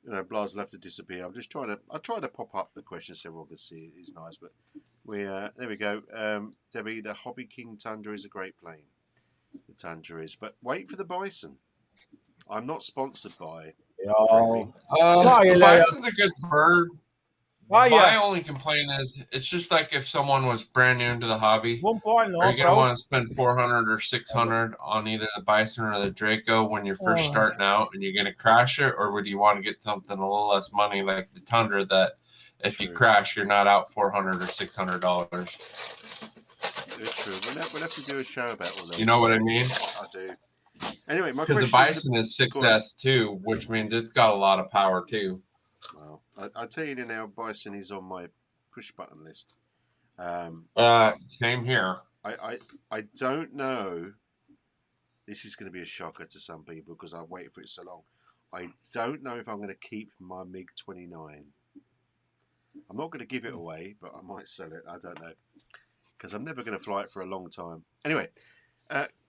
S1: will have to disappear. I'm just trying to pop up the question so obviously it's nice, but there we go. Debbie, the Hobby King Tundra is a great plane. The Tundra is, but wait for the Bison. I'm not sponsored by.
S3: The Bison's a good bird. My only complaint is it's just like if someone was brand new into the hobby. Are you going to want to spend $400 or $600 on either the Bison or the Draco when you're first starting out and you're going to crash it? Or would you want to get something a little less money like the Tundra that if you crash, you're not out $400 or $600?
S1: It's true. We'll have to do a show about all that.
S3: You know what I mean?
S1: I do. Anyway,
S3: because the Bison is 6S too, which means it's got a lot of power too.
S1: Well, I'll tell you now, Bison is on my push button list.
S3: Same here.
S1: I don't know. This is going to be a shocker to some people because I've waited for it so long. I don't know if I'm going to keep my MiG-29. I'm not going to give it away, but I might sell it. I don't know. Because I'm never going to fly it for a long time. Anyway,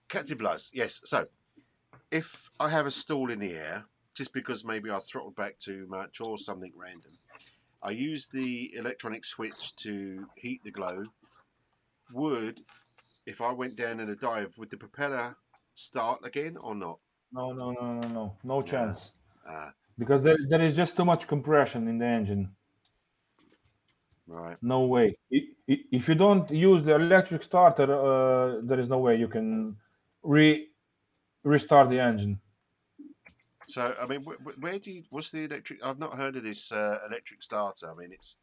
S1: Captain Blas, yes. So, if I have a stall in the air, just because maybe I throttled back too much or something random, I use the electronic switch to heat the glow. If I went down in a dive, would the propeller start again or not?
S2: No chance. Because there is just too much compression in the engine.
S1: Right.
S2: No way. If you don't use the electric starter, there is no way you can restart the engine.
S1: So, I mean, where do you? What's the electric? I've not heard of this electric starter. I mean, it's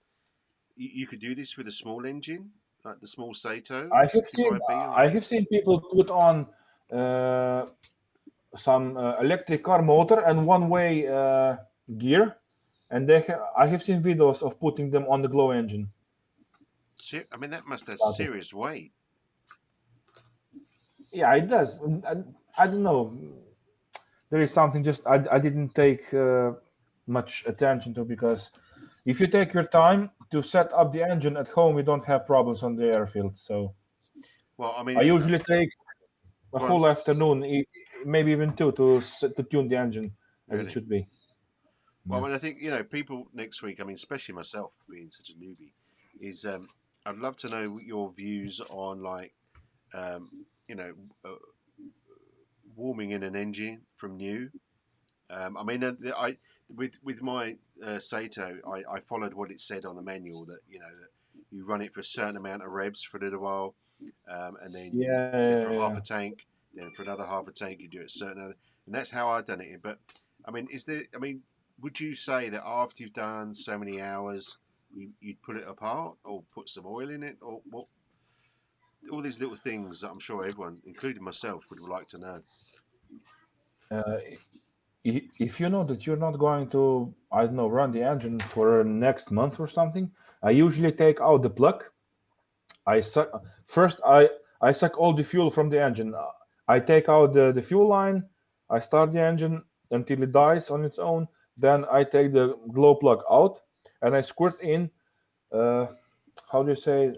S1: you could do this with a small engine, like the small Sato
S2: I have seen
S1: 65B. Or...
S2: I have seen people put on uh, some electric car motor and one-way gear, and I have seen videos of putting them on the glow engine.
S1: I mean, that must have
S2: Starter.
S1: serious weight.
S2: Yeah, it does. I don't know. There is something just I didn't take much attention to, because if you take your time to set up the engine at home, you don't have problems on the airfield. So
S1: Well, I
S2: I
S1: mean,
S2: usually take a
S1: go on.
S2: full afternoon, maybe even two, to tune the engine as it
S1: Really?
S2: should be.
S1: Well,
S2: Yeah.
S1: I mean, I think people next week. I mean, especially myself being such a newbie, is I'd love to know your views on like um, you know uh, warming in an engine from new. I mean, I with my Sato, I followed what it said on the manual that that you run it for a certain amount of revs for a little while, and then for half
S2: Yeah.
S1: a tank, then for another half a tank you do it certain other, and that's how I've done it. But I mean, would you say that after you've done so many hours, you'd pull it apart or put some oil in it or what? All these little things that I'm sure everyone, including myself, would like to know.
S2: Uh, if you know that you're not going to, I don't know, run the engine for next month or something, I usually take out the plug. I suck first. I suck all the fuel from the engine. I take out the fuel line. I start the engine until it dies on its own. Then I take the glow plug out and I squirt in. Uh, how do you say?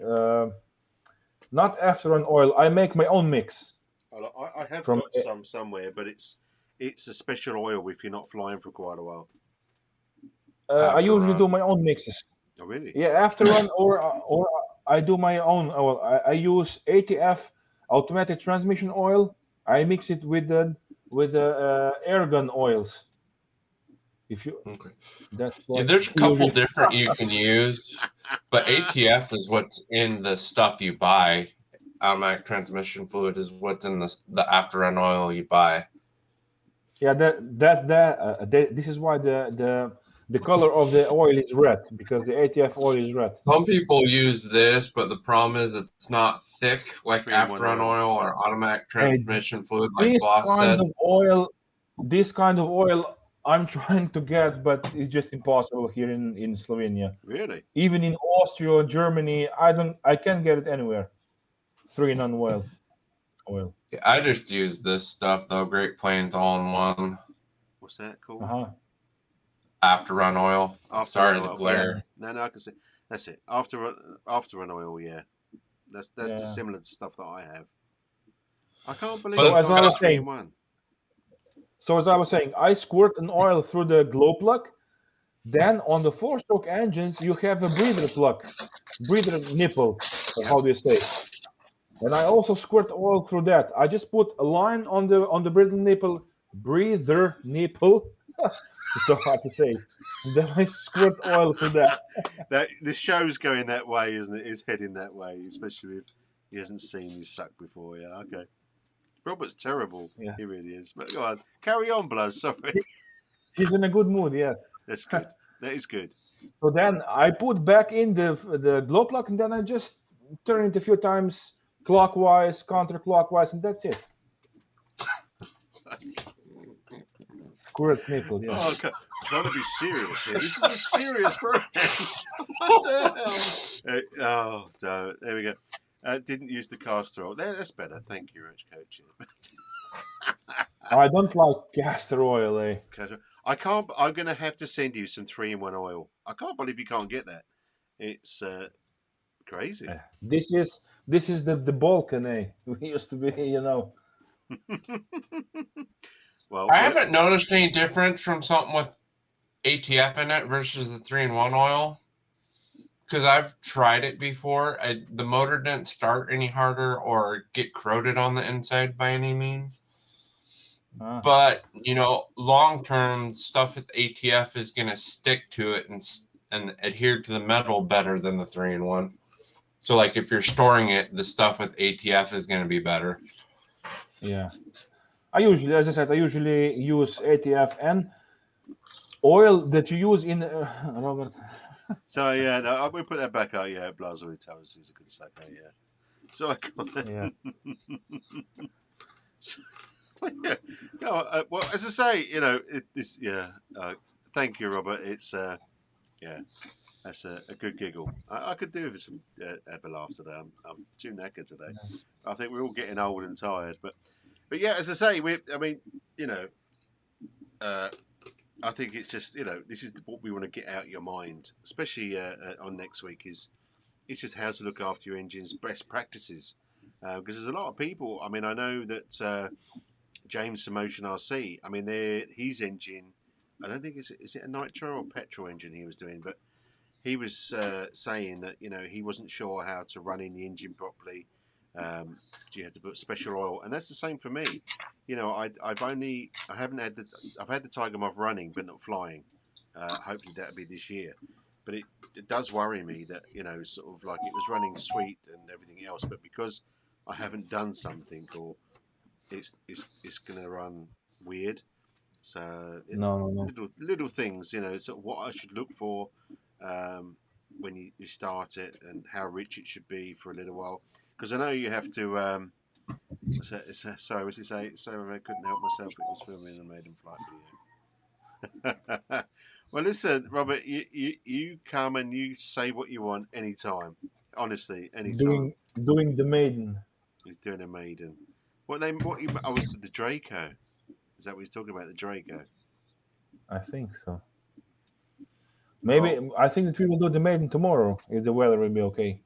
S2: Not after an oil. I make my own mix
S1: I have
S2: from.
S1: got some somewhere, but it's a special oil if you're not flying for quite a while.
S2: I
S3: After
S2: usually do
S3: run.
S2: my own mixes.
S1: Oh, really?
S2: Yeah, after run, or I do my own oil. I use ATF automatic transmission oil. I mix it with the air gun oils. If you
S3: Okay.
S2: That's
S3: Yeah,
S2: what
S3: there's a couple
S2: usually.
S3: different you can use, but ATF is what's in the stuff you buy. Automatic transmission fluid is what's in the after run oil you buy.
S2: Yeah, this is why the color of the oil is red, because the ATF oil is red.
S3: Some people use this, but the problem is it's not thick like
S1: 3-in-1
S3: after run
S1: oil.
S3: oil or automatic
S2: And
S3: transmission fluid, like
S2: this
S3: Boss
S2: kind
S3: said.
S2: of oil, this kind of oil, I'm trying to get, but it's just impossible here in Slovenia.
S1: Really?
S2: Even in Austria or Germany, I can't get it anywhere. 3-in-1 oil.
S3: Yeah, I just use this stuff though. Great Plains all in one
S1: What's that called?
S2: Uh-huh.
S3: after run oil.
S1: After run
S3: Sorry, the
S1: oil. Yeah.
S3: glare.
S1: No, I can see. That's it. After run oil. Yeah. That's the
S2: Yeah.
S1: similar stuff that I have. I can't believe
S3: But
S2: So
S1: it's
S3: it's
S2: as
S1: got
S2: I
S1: a
S2: was
S3: got
S1: three in
S2: saying,
S1: one.
S2: I squirt an oil through the glow plug. Then on the four-stroke engines, you have a breather plug, breather nipple, or
S1: Yep.
S2: how do you say? And I also squirt oil through that. I just put a line on the breather nipple. It's so hard to say. And then I squirt oil through that.
S1: That this show's going that way, isn't it? It's heading that way, especially if he hasn't seen you suck before. Yeah. Okay. Robert's terrible.
S2: Yeah,
S1: He really is. But go on. Carry on, Blas. Sorry.
S2: he's in a good mood. Yeah.
S1: That's good. That is good.
S2: So then I put back in the glow plug, and then I just turn it a few times clockwise, counterclockwise, and that's it. Squirt nipple. Yeah.
S1: Oh, okay. Trying to be serious here. This is a serious program. What the hell? Oh, no. There we go. Didn't use the caster oil. That's better. Thank you, Rich Coach.
S2: I don't like castor oil.
S1: I can't. I'm going to have to send you some 3-in-1 oil. I can't believe you can't get that. It's crazy.
S2: This is the Balkan. We used to be,
S1: Well,
S3: I haven't noticed any difference from something with ATF in it versus the 3-in-1 oil. Because I've tried it before. The motor didn't start any harder or get corroded on the inside by any means. But, long term, stuff with ATF is going to stick to it and and adhere to the metal better than the 3-in-1. So, like, if you're storing it, the stuff with ATF is going to be better.
S2: Yeah. As I said, I usually use ATF and oil that you use in Robert.
S1: So yeah, no, we put that back out. Yeah, Blazowitz is a good sucker. Yeah. So I got
S2: Yeah.
S1: So, yeah. No, well, as I say, you know, this. Yeah. Thank you, Robert. It's yeah, that's a good giggle. I could do with some have a laugh today. I'm too knackered today. I think we're all getting old and tired, but yeah, as I say, I mean, you know, I think it's just, you know, this is what we want to get out of your mind, especially on next week. It's just how to look after your engine's best practices, because there's a lot of people. I mean, I know that James from Motion RC. I mean, his engine. I don't think is it a nitro or petrol engine he was doing, but he was saying that, you know, he wasn't sure how to run in the engine properly. You had to put special oil, and that's the same for me. You know, I've had the Tiger Moth running but not flying. Hopefully that'll be this year, but it does worry me that, you know, sort of like it was running sweet and everything else, but because I haven't done something, or it's gonna run weird. So
S2: No.
S1: little things, you know, sort of what I should look for when you start it, and how rich it should be for a little while. Because I know you have to. Sorry, what did you say? So I couldn't help myself. It was filming a maiden flight video. Well, listen, Robert, you come and you say what you want anytime. Honestly, anytime.
S2: Doing the maiden.
S1: He's doing a maiden. I was the Draco. Is that what he's talking about? The Draco.
S2: I think so.
S1: Well,
S2: Maybe I think that we will do the maiden tomorrow if the weather will be okay.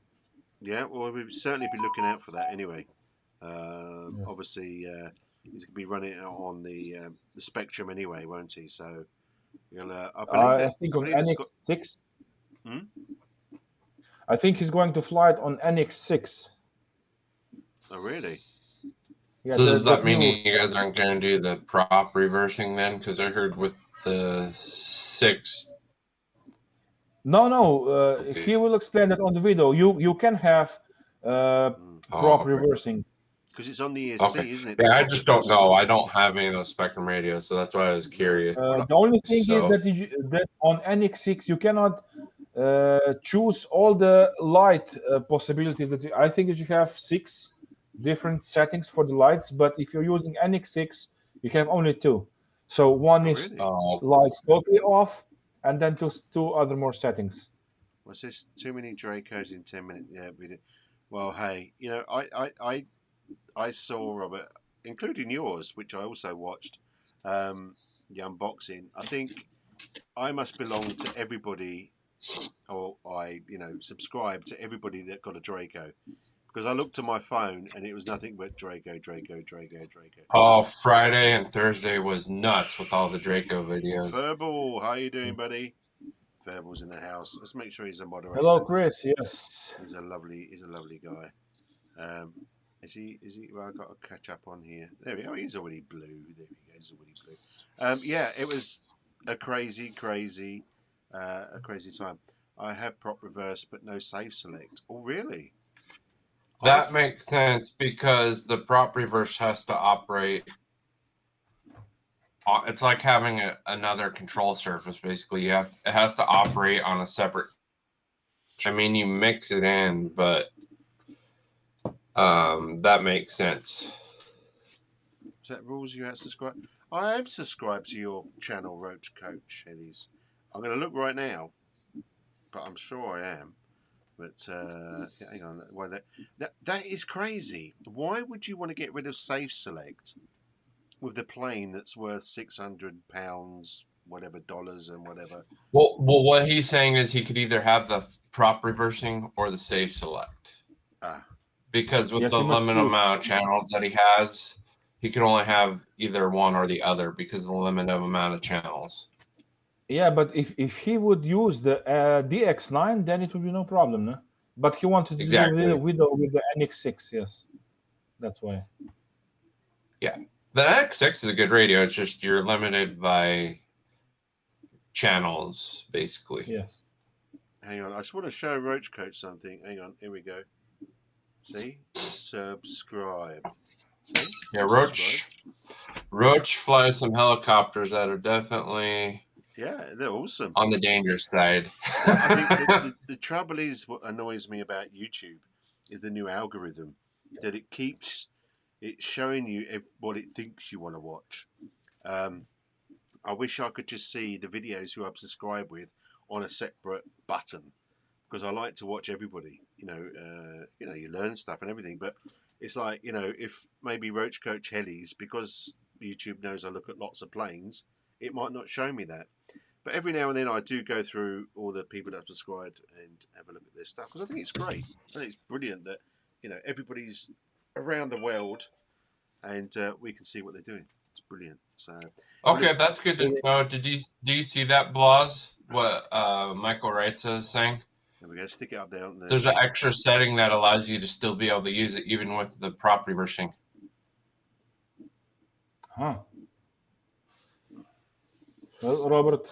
S1: yeah, well, we'll certainly be looking out for that anyway.
S2: Yes.
S1: Obviously, he's going to be running it on the Spectrum anyway, won't he? So, I believe
S2: I
S1: it.
S2: think
S1: I
S2: on
S1: believe it's got.
S2: NX6.
S1: Hmm?
S2: I think he's going to fly it on NX6.
S1: Oh, really?
S2: Yeah,
S3: So does that mean
S2: new...
S3: you guys aren't going to do the prop reversing then? Because I heard with the 6.
S2: No. He will explain that on the video. You can have prop
S3: okay.
S2: reversing.
S1: Because it's on the ESC,
S3: Okay.
S1: isn't it?
S3: Yeah, I just don't know. I don't have any of those Spectrum radios, so that's why I was curious.
S2: The only thing is
S3: So-
S2: that on NX6 you cannot choose all the light possibilities. I think that you have 6 different settings for the lights, but if you're using NX6, you have only 2. So one is
S1: really?
S2: lights totally off, and then two other more settings.
S1: What's this? Too many Dracos in 10 minutes. Yeah, we did. Well, hey, you know, I saw, Robert, including yours, which I also watched, the unboxing. I think I must belong to everybody, or I, you know, subscribe to everybody that got a Draco, because I looked at my phone and it was nothing but Draco.
S3: Oh, Friday and Thursday was nuts with all the Draco videos.
S1: Verbal, how you doing, buddy? Verbal's in the house. Let's make sure he's a moderator.
S2: Hello, Chris. Yes.
S1: He's a lovely guy. Is he? Well, I've got to catch up on here. There we go. He's already blue. There we go. He's already blue. Yeah, it was a crazy time. I have prop reverse, but no save select. Oh, really?
S3: That makes sense because the prop reverse has to operate. It's like having another control surface. Basically, it has to operate on a separate. I mean, you mix it in, but that makes sense.
S1: Is that rules you have to subscribe? I am subscribed to your channel, Roach Coach Heddies. I'm going to look right now, but I'm sure I am. But hang on, well, that is crazy. Why would you want to get rid of Safe Select with the plane that's worth £600, whatever dollars and whatever?
S3: Well, what he's saying is he could either have the prop reversing or the safe select. Because with the limited amount of channels that he has, he can only have either one or the other because of the limited amount of channels.
S2: Yeah, but if he would use the DX9, then it would be no problem, no? But he wanted to do the video with the NX6, yes. That's why.
S3: Yeah. The NX6 is a good radio. It's just you're limited by channels, basically.
S2: Yes.
S1: Hang on, I just want to show Roach Coach something. Hang on, here we go. See? Subscribe. See?
S3: Yeah,
S1: I'm
S3: Roach flies some helicopters that are definitely
S1: they're awesome.
S3: on the dangerous side.
S1: Well, I think the trouble is, what annoys me about YouTube is the new algorithm, that it keeps showing you what it thinks you want to watch. I wish I could just see the videos who I've subscribed with on a separate button, because I like to watch everybody. You learn stuff and everything, but it's like, if maybe Roach Coach Helis, because YouTube knows I look at lots of planes, it might not show me that. But every now and then I do go through all the people that have subscribed and have a look at their stuff, because I think it's great. I think it's brilliant that everybody's around the world and we can see what they're doing. It's brilliant. So
S3: Okay, that's good to know. Do you see that, Blas? What Michael Wright is saying?
S1: There we go. Stick it up there.
S3: There's an extra setting that allows you to still be able to use it even with the property version.
S2: Huh. Well, Robert,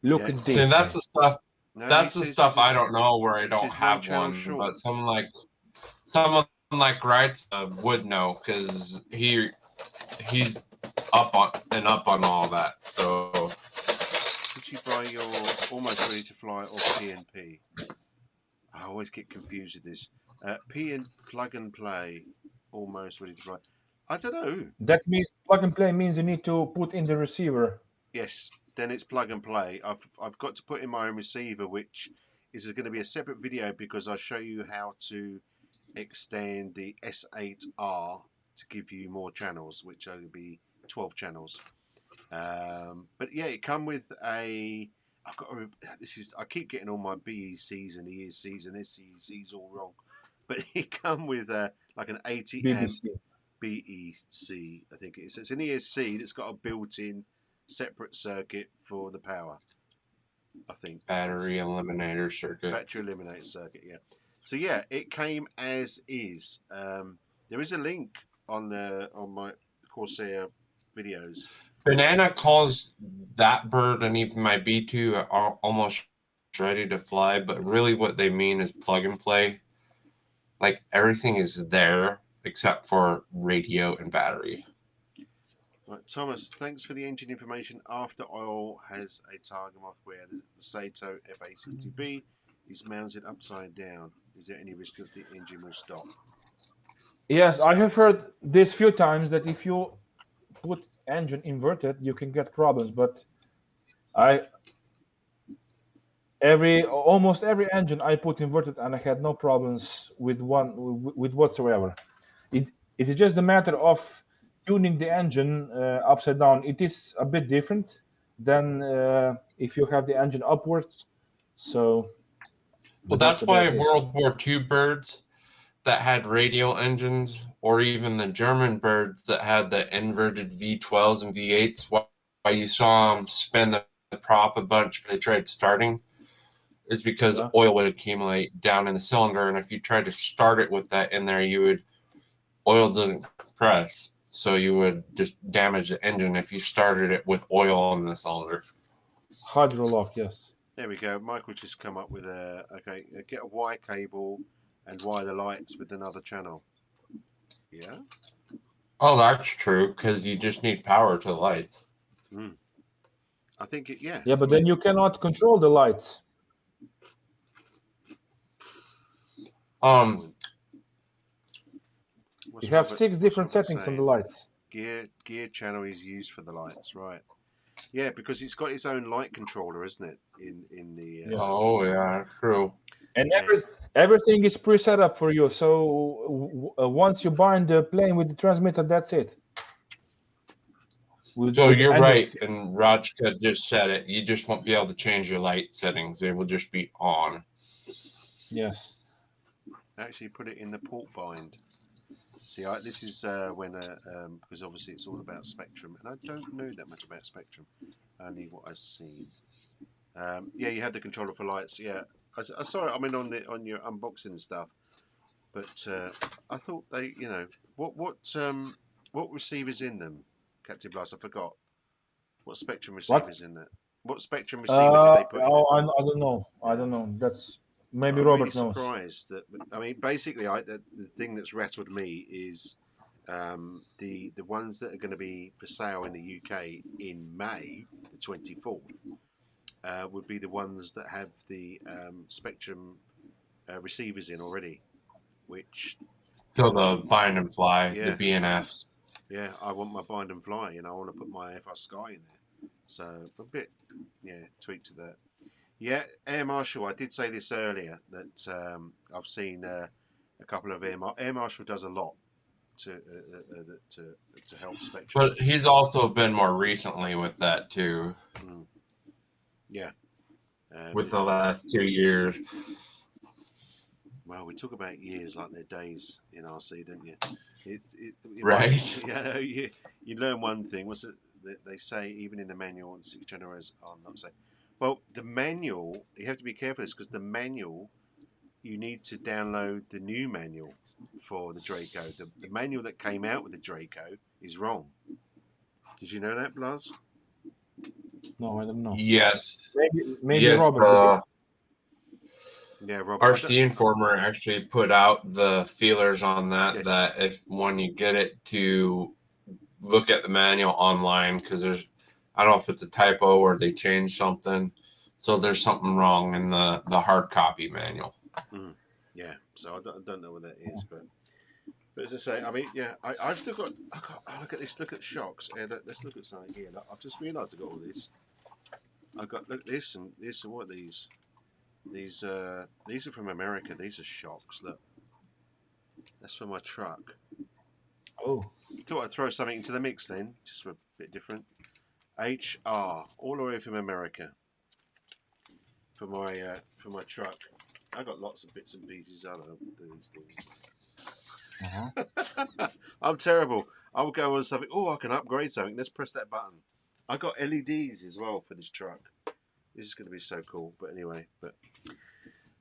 S2: look at this.
S3: See, that's the stuff.
S1: No,
S3: that's the stuff I don't know where I don't have one.
S1: short.
S3: But someone like Wright would know, because he's up on all that. So
S1: did you buy your Almost Ready to Fly or PNP? I always get confused with this. P and Plug and Play, Almost Ready to Fly. I don't know.
S2: That means plug and play means you need to put in the receiver.
S1: Yes, then it's plug and play. I've got to put in my own receiver, which is going to be a separate video, because I'll show you how to extend the S8R to give you more channels, which will be 12 channels. But yeah, it come with a. I've got I keep getting all my BECs and ESCs and SECs all wrong, but it come with like an 80 amp BEC, I think it is. So it's an ESC that's got a built-in separate circuit for the power, I think.
S3: Battery eliminator circuit.
S1: Battery eliminator circuit, yeah. So yeah, it came as is. There is a link on my Corsair videos.
S3: Banana calls that bird and even my B2 are almost ready to fly, but really what they mean is plug and play. Like everything is there except for radio and battery.
S1: Right, Thomas, thanks for the engine information. After oil has a target off where the Sato FA62B is mounted upside down. Is there any risk that the engine will stop?
S2: Yes, I have heard this few times, that if you put engine inverted, you can get problems. But almost every engine I put inverted, and I had no problems with whatsoever. It is just a matter of tuning the engine upside down. It is a bit different than if you have the engine upwards. So,
S3: well, that's why World War II birds that had radial engines, or even the German birds that had the inverted V12s and V8s, why you saw them spin the prop a bunch when they tried starting, is because oil would accumulate down in the cylinder, and if you tried to start it with that in there, oil doesn't compress, so you would just damage the engine if you started it with oil in the cylinder.
S2: Hydrolock, yes.
S1: There we go. Michael just come up with get a Y cable and wire the lights with another channel. Yeah.
S3: Oh, that's true, because you just need power to the lights.
S1: I think yeah.
S2: Yeah, but then you cannot control the lights. You have 6 different settings on the lights.
S1: Gear channel is used for the lights, right? Yeah, because it's got its own light controller, isn't it? In the
S3: oh yeah, true.
S2: And everything is pre-set up for you. So once you bind the plane with the transmitter, that's it.
S3: So you're right, and Rajka just said it. You just won't be able to change your light settings; they will just be on.
S2: Yes.
S1: Actually, put it in the port bind. See, this is when because obviously it's all about Spectrum, and I don't know that much about Spectrum. Only what I've seen. Yeah, you have the controller for lights. Yeah, I saw it. I mean, on your unboxing and stuff. But I thought they, what receivers in them, Captain Blast? I forgot. What Spectrum receivers in that? What spectrum receiver did they put in it?
S2: I don't know. I don't know. That's maybe
S1: I'm really
S2: Robert knows.
S1: surprised that. I mean, basically, the thing that's rattled me is the ones that are going to be for sale in the UK in May the 24th would be the ones that have the spectrum receivers in already, which.
S3: So the bind and fly,
S1: Yeah.
S3: the BNFs.
S1: Yeah, I want my bind and fly. You know, I want to put my FR Sky in there. So a bit, tweak to that. Yeah, Air Marshal. I did say this earlier that I've seen a couple of Air Marshal does a lot to help Spectrum.
S3: But he's also been more recently with that too.
S1: Yeah.
S3: With the last 2 years.
S1: Well, we talk about years like they're days in RC, don't you?
S3: Right.
S1: Yeah, you learn one thing. What's it? They say even in the manual on 6 generators. I'm not saying. Well, the manual, you have to be careful of this because the manual, you need to download the new manual for the Draco. The manual that came out with the Draco is wrong. Did you know that, Blas?
S2: No, I don't know.
S3: Yes.
S2: Maybe
S3: yes,
S2: Robert.
S1: Yeah, Robert.
S3: RC Informer actually put out the feelers on that.
S1: Yes.
S3: That if when you get it to look at the manual online, because I don't know if it's a typo or they changed something, so there's something wrong in the hard copy manual.
S1: Yeah, so I don't know what that is, but as I say, I mean, yeah, I've still got. Look at this. Look at shocks. Let's look at something here. I've just realised I got all this. I got this and this and what are these? These are from America. These are shocks. Look, that's for my truck.
S2: Oh,
S1: Thought I'd throw something into the mix then, just for a bit different. HR, all the way from America. For my truck. I got lots of bits and pieces. I don't know these things. I'm terrible. I'll go on something. Oh, I can upgrade something. Let's press that button. I got LEDs as well for this truck. This is going to be so cool. But anyway,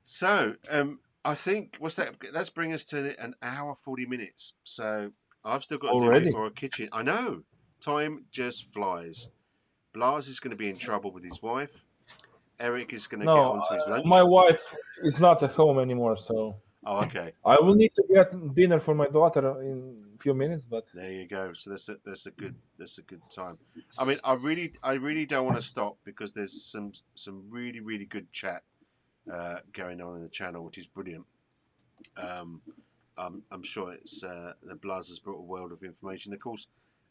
S1: so I think what's that? That's bring us to an hour 40 minutes. So I've still got to do a bit more kitchen. I know. Time just flies. Blas is going to be in trouble with his wife. Eric is going to get onto his lunch.
S2: My wife is not at home anymore, so.
S1: Oh, okay.
S2: I will need to get dinner for my daughter in a few minutes, but.
S1: There you go. So that's a good time. I mean, I really don't want to stop because there's some really really good chat going on in the channel, which is brilliant. I'm sure it's the Blas has brought a world of information, of course.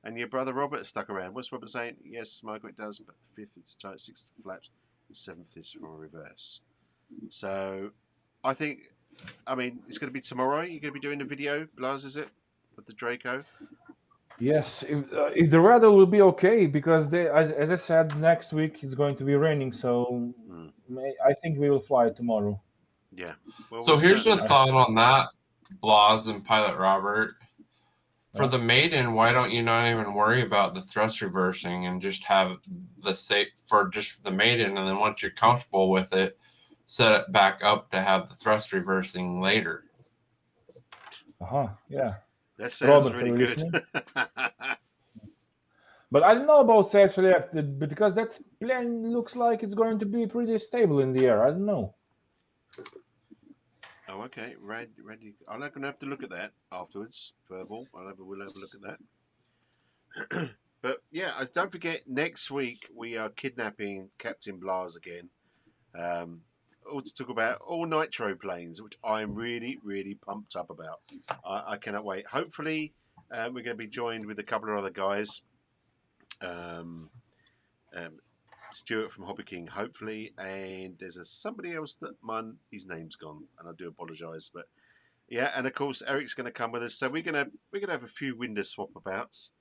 S1: And your brother Robert stuck around. What's Robert saying? Yes, Margaret does, but the 5th is tight, 6th flaps, the 7th is from reverse. So, I think, I mean, it's going to be tomorrow. You're going to be doing the video, Blas, is it? With the Draco?
S2: Yes, if the weather will be okay, because as I said, next week it's going to be raining, so I think we will fly tomorrow.
S1: Yeah. Well,
S3: so here's the thought on that, Blas and Pilot Robert. For the maiden, why don't you not even worry about the thrust reversing and just have the safe for just the maiden, and then once you're comfortable with it, set it back up to have the thrust reversing later.
S2: Yeah.
S1: That sounds
S2: Robert,
S1: really good.
S2: But I don't know about self-selected, because that plane looks like it's going to be pretty stable in the air. I don't know.
S1: Oh, okay. Ready. I'm not going to have to look at that afterwards. Verbal. We'll have a look at that. But yeah, don't forget, next week we are kidnapping Captain Blas again. All to talk about all nitro planes, which I'm really, really pumped up about. I cannot wait. Hopefully, we're going to be joined with a couple of other guys. Stuart from Hobby King, hopefully, and there's somebody else that his name's gone, and I do apologise, but yeah, and of course Eric's going to come with us, so we're gonna have a few window swap abouts,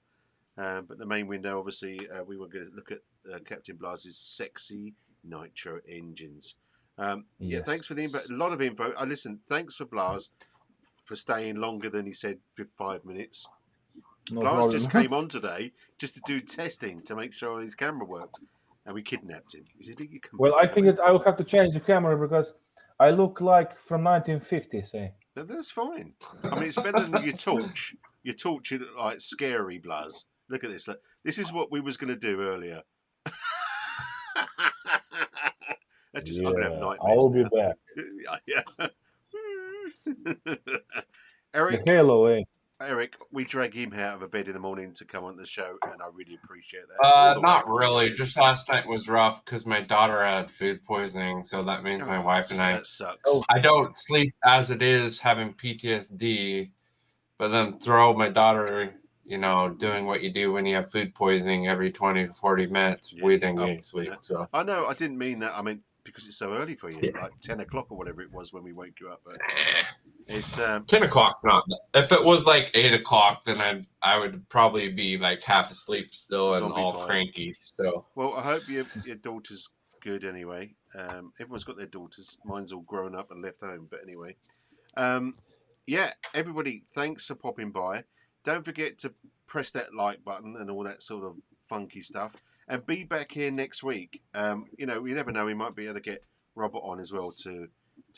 S1: but the main window, obviously, we were going to look at Captain Blas's sexy nitro engines. Yeah, thanks for the info. A lot of info. Listen, thanks for Blas for staying longer than he said for 5 minutes.
S2: No
S1: Blas
S2: problem.
S1: just came on today just to do testing to make sure his camera worked. And we kidnapped him. He said,
S2: well, I think that I will have to change the camera because I look like from 1950s.
S1: No, that's fine. I mean, it's better than your torch. Your torch, you look like scary, Blas. Look at this. Look. This is what we was going to do earlier. I'm gonna have nightmares.
S2: I'll be back.
S1: Yeah.
S2: The
S1: Eric,
S2: halo, eh?
S1: Eric, we drag him out of a bed in the morning to come on the show, and I really appreciate that. All the way
S3: Not
S1: from
S3: really.
S1: US.
S3: Just last night was rough because my daughter had food poisoning, so that means my wife and I.
S1: That sucks.
S2: Oh.
S3: I don't sleep as it is, having PTSD, but then throw my daughter, doing what you do when you have food poisoning every 20 to 40 minutes. We didn't get any sleep. So
S1: I know, I didn't mean that. I mean, because it's so early for you, like 10 o'clock or whatever it was when we woke you up. But it's
S3: 10 o'clock's not. If it was like 8 o'clock, then I would probably be like half asleep still and all cranky. So
S1: well, I hope your daughter's good anyway. Everyone's got their daughters. Mine's all grown up and left home. But anyway, yeah, everybody, thanks for popping by. Don't forget to press that like button and all that sort of funky stuff. And be back here next week. You never know. We might be able to get Robert on as well to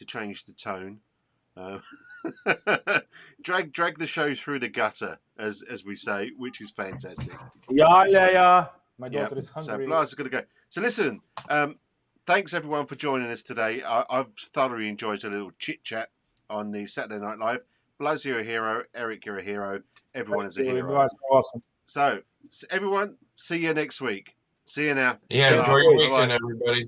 S1: change the tone. Drag the show through the gutter, as we say, which is fantastic.
S2: Yeah. My daughter is hungry.
S1: So Blas is going to go. So listen, thanks everyone for joining us today. I've thoroughly enjoyed a little chit chat on the Saturday Night Live. Blas, you're a hero. Eric, you're a hero. Everyone is a hero.
S2: You guys are awesome.
S1: So everyone, see you next week. See you now.
S3: yeah, enjoy your weekend, everybody.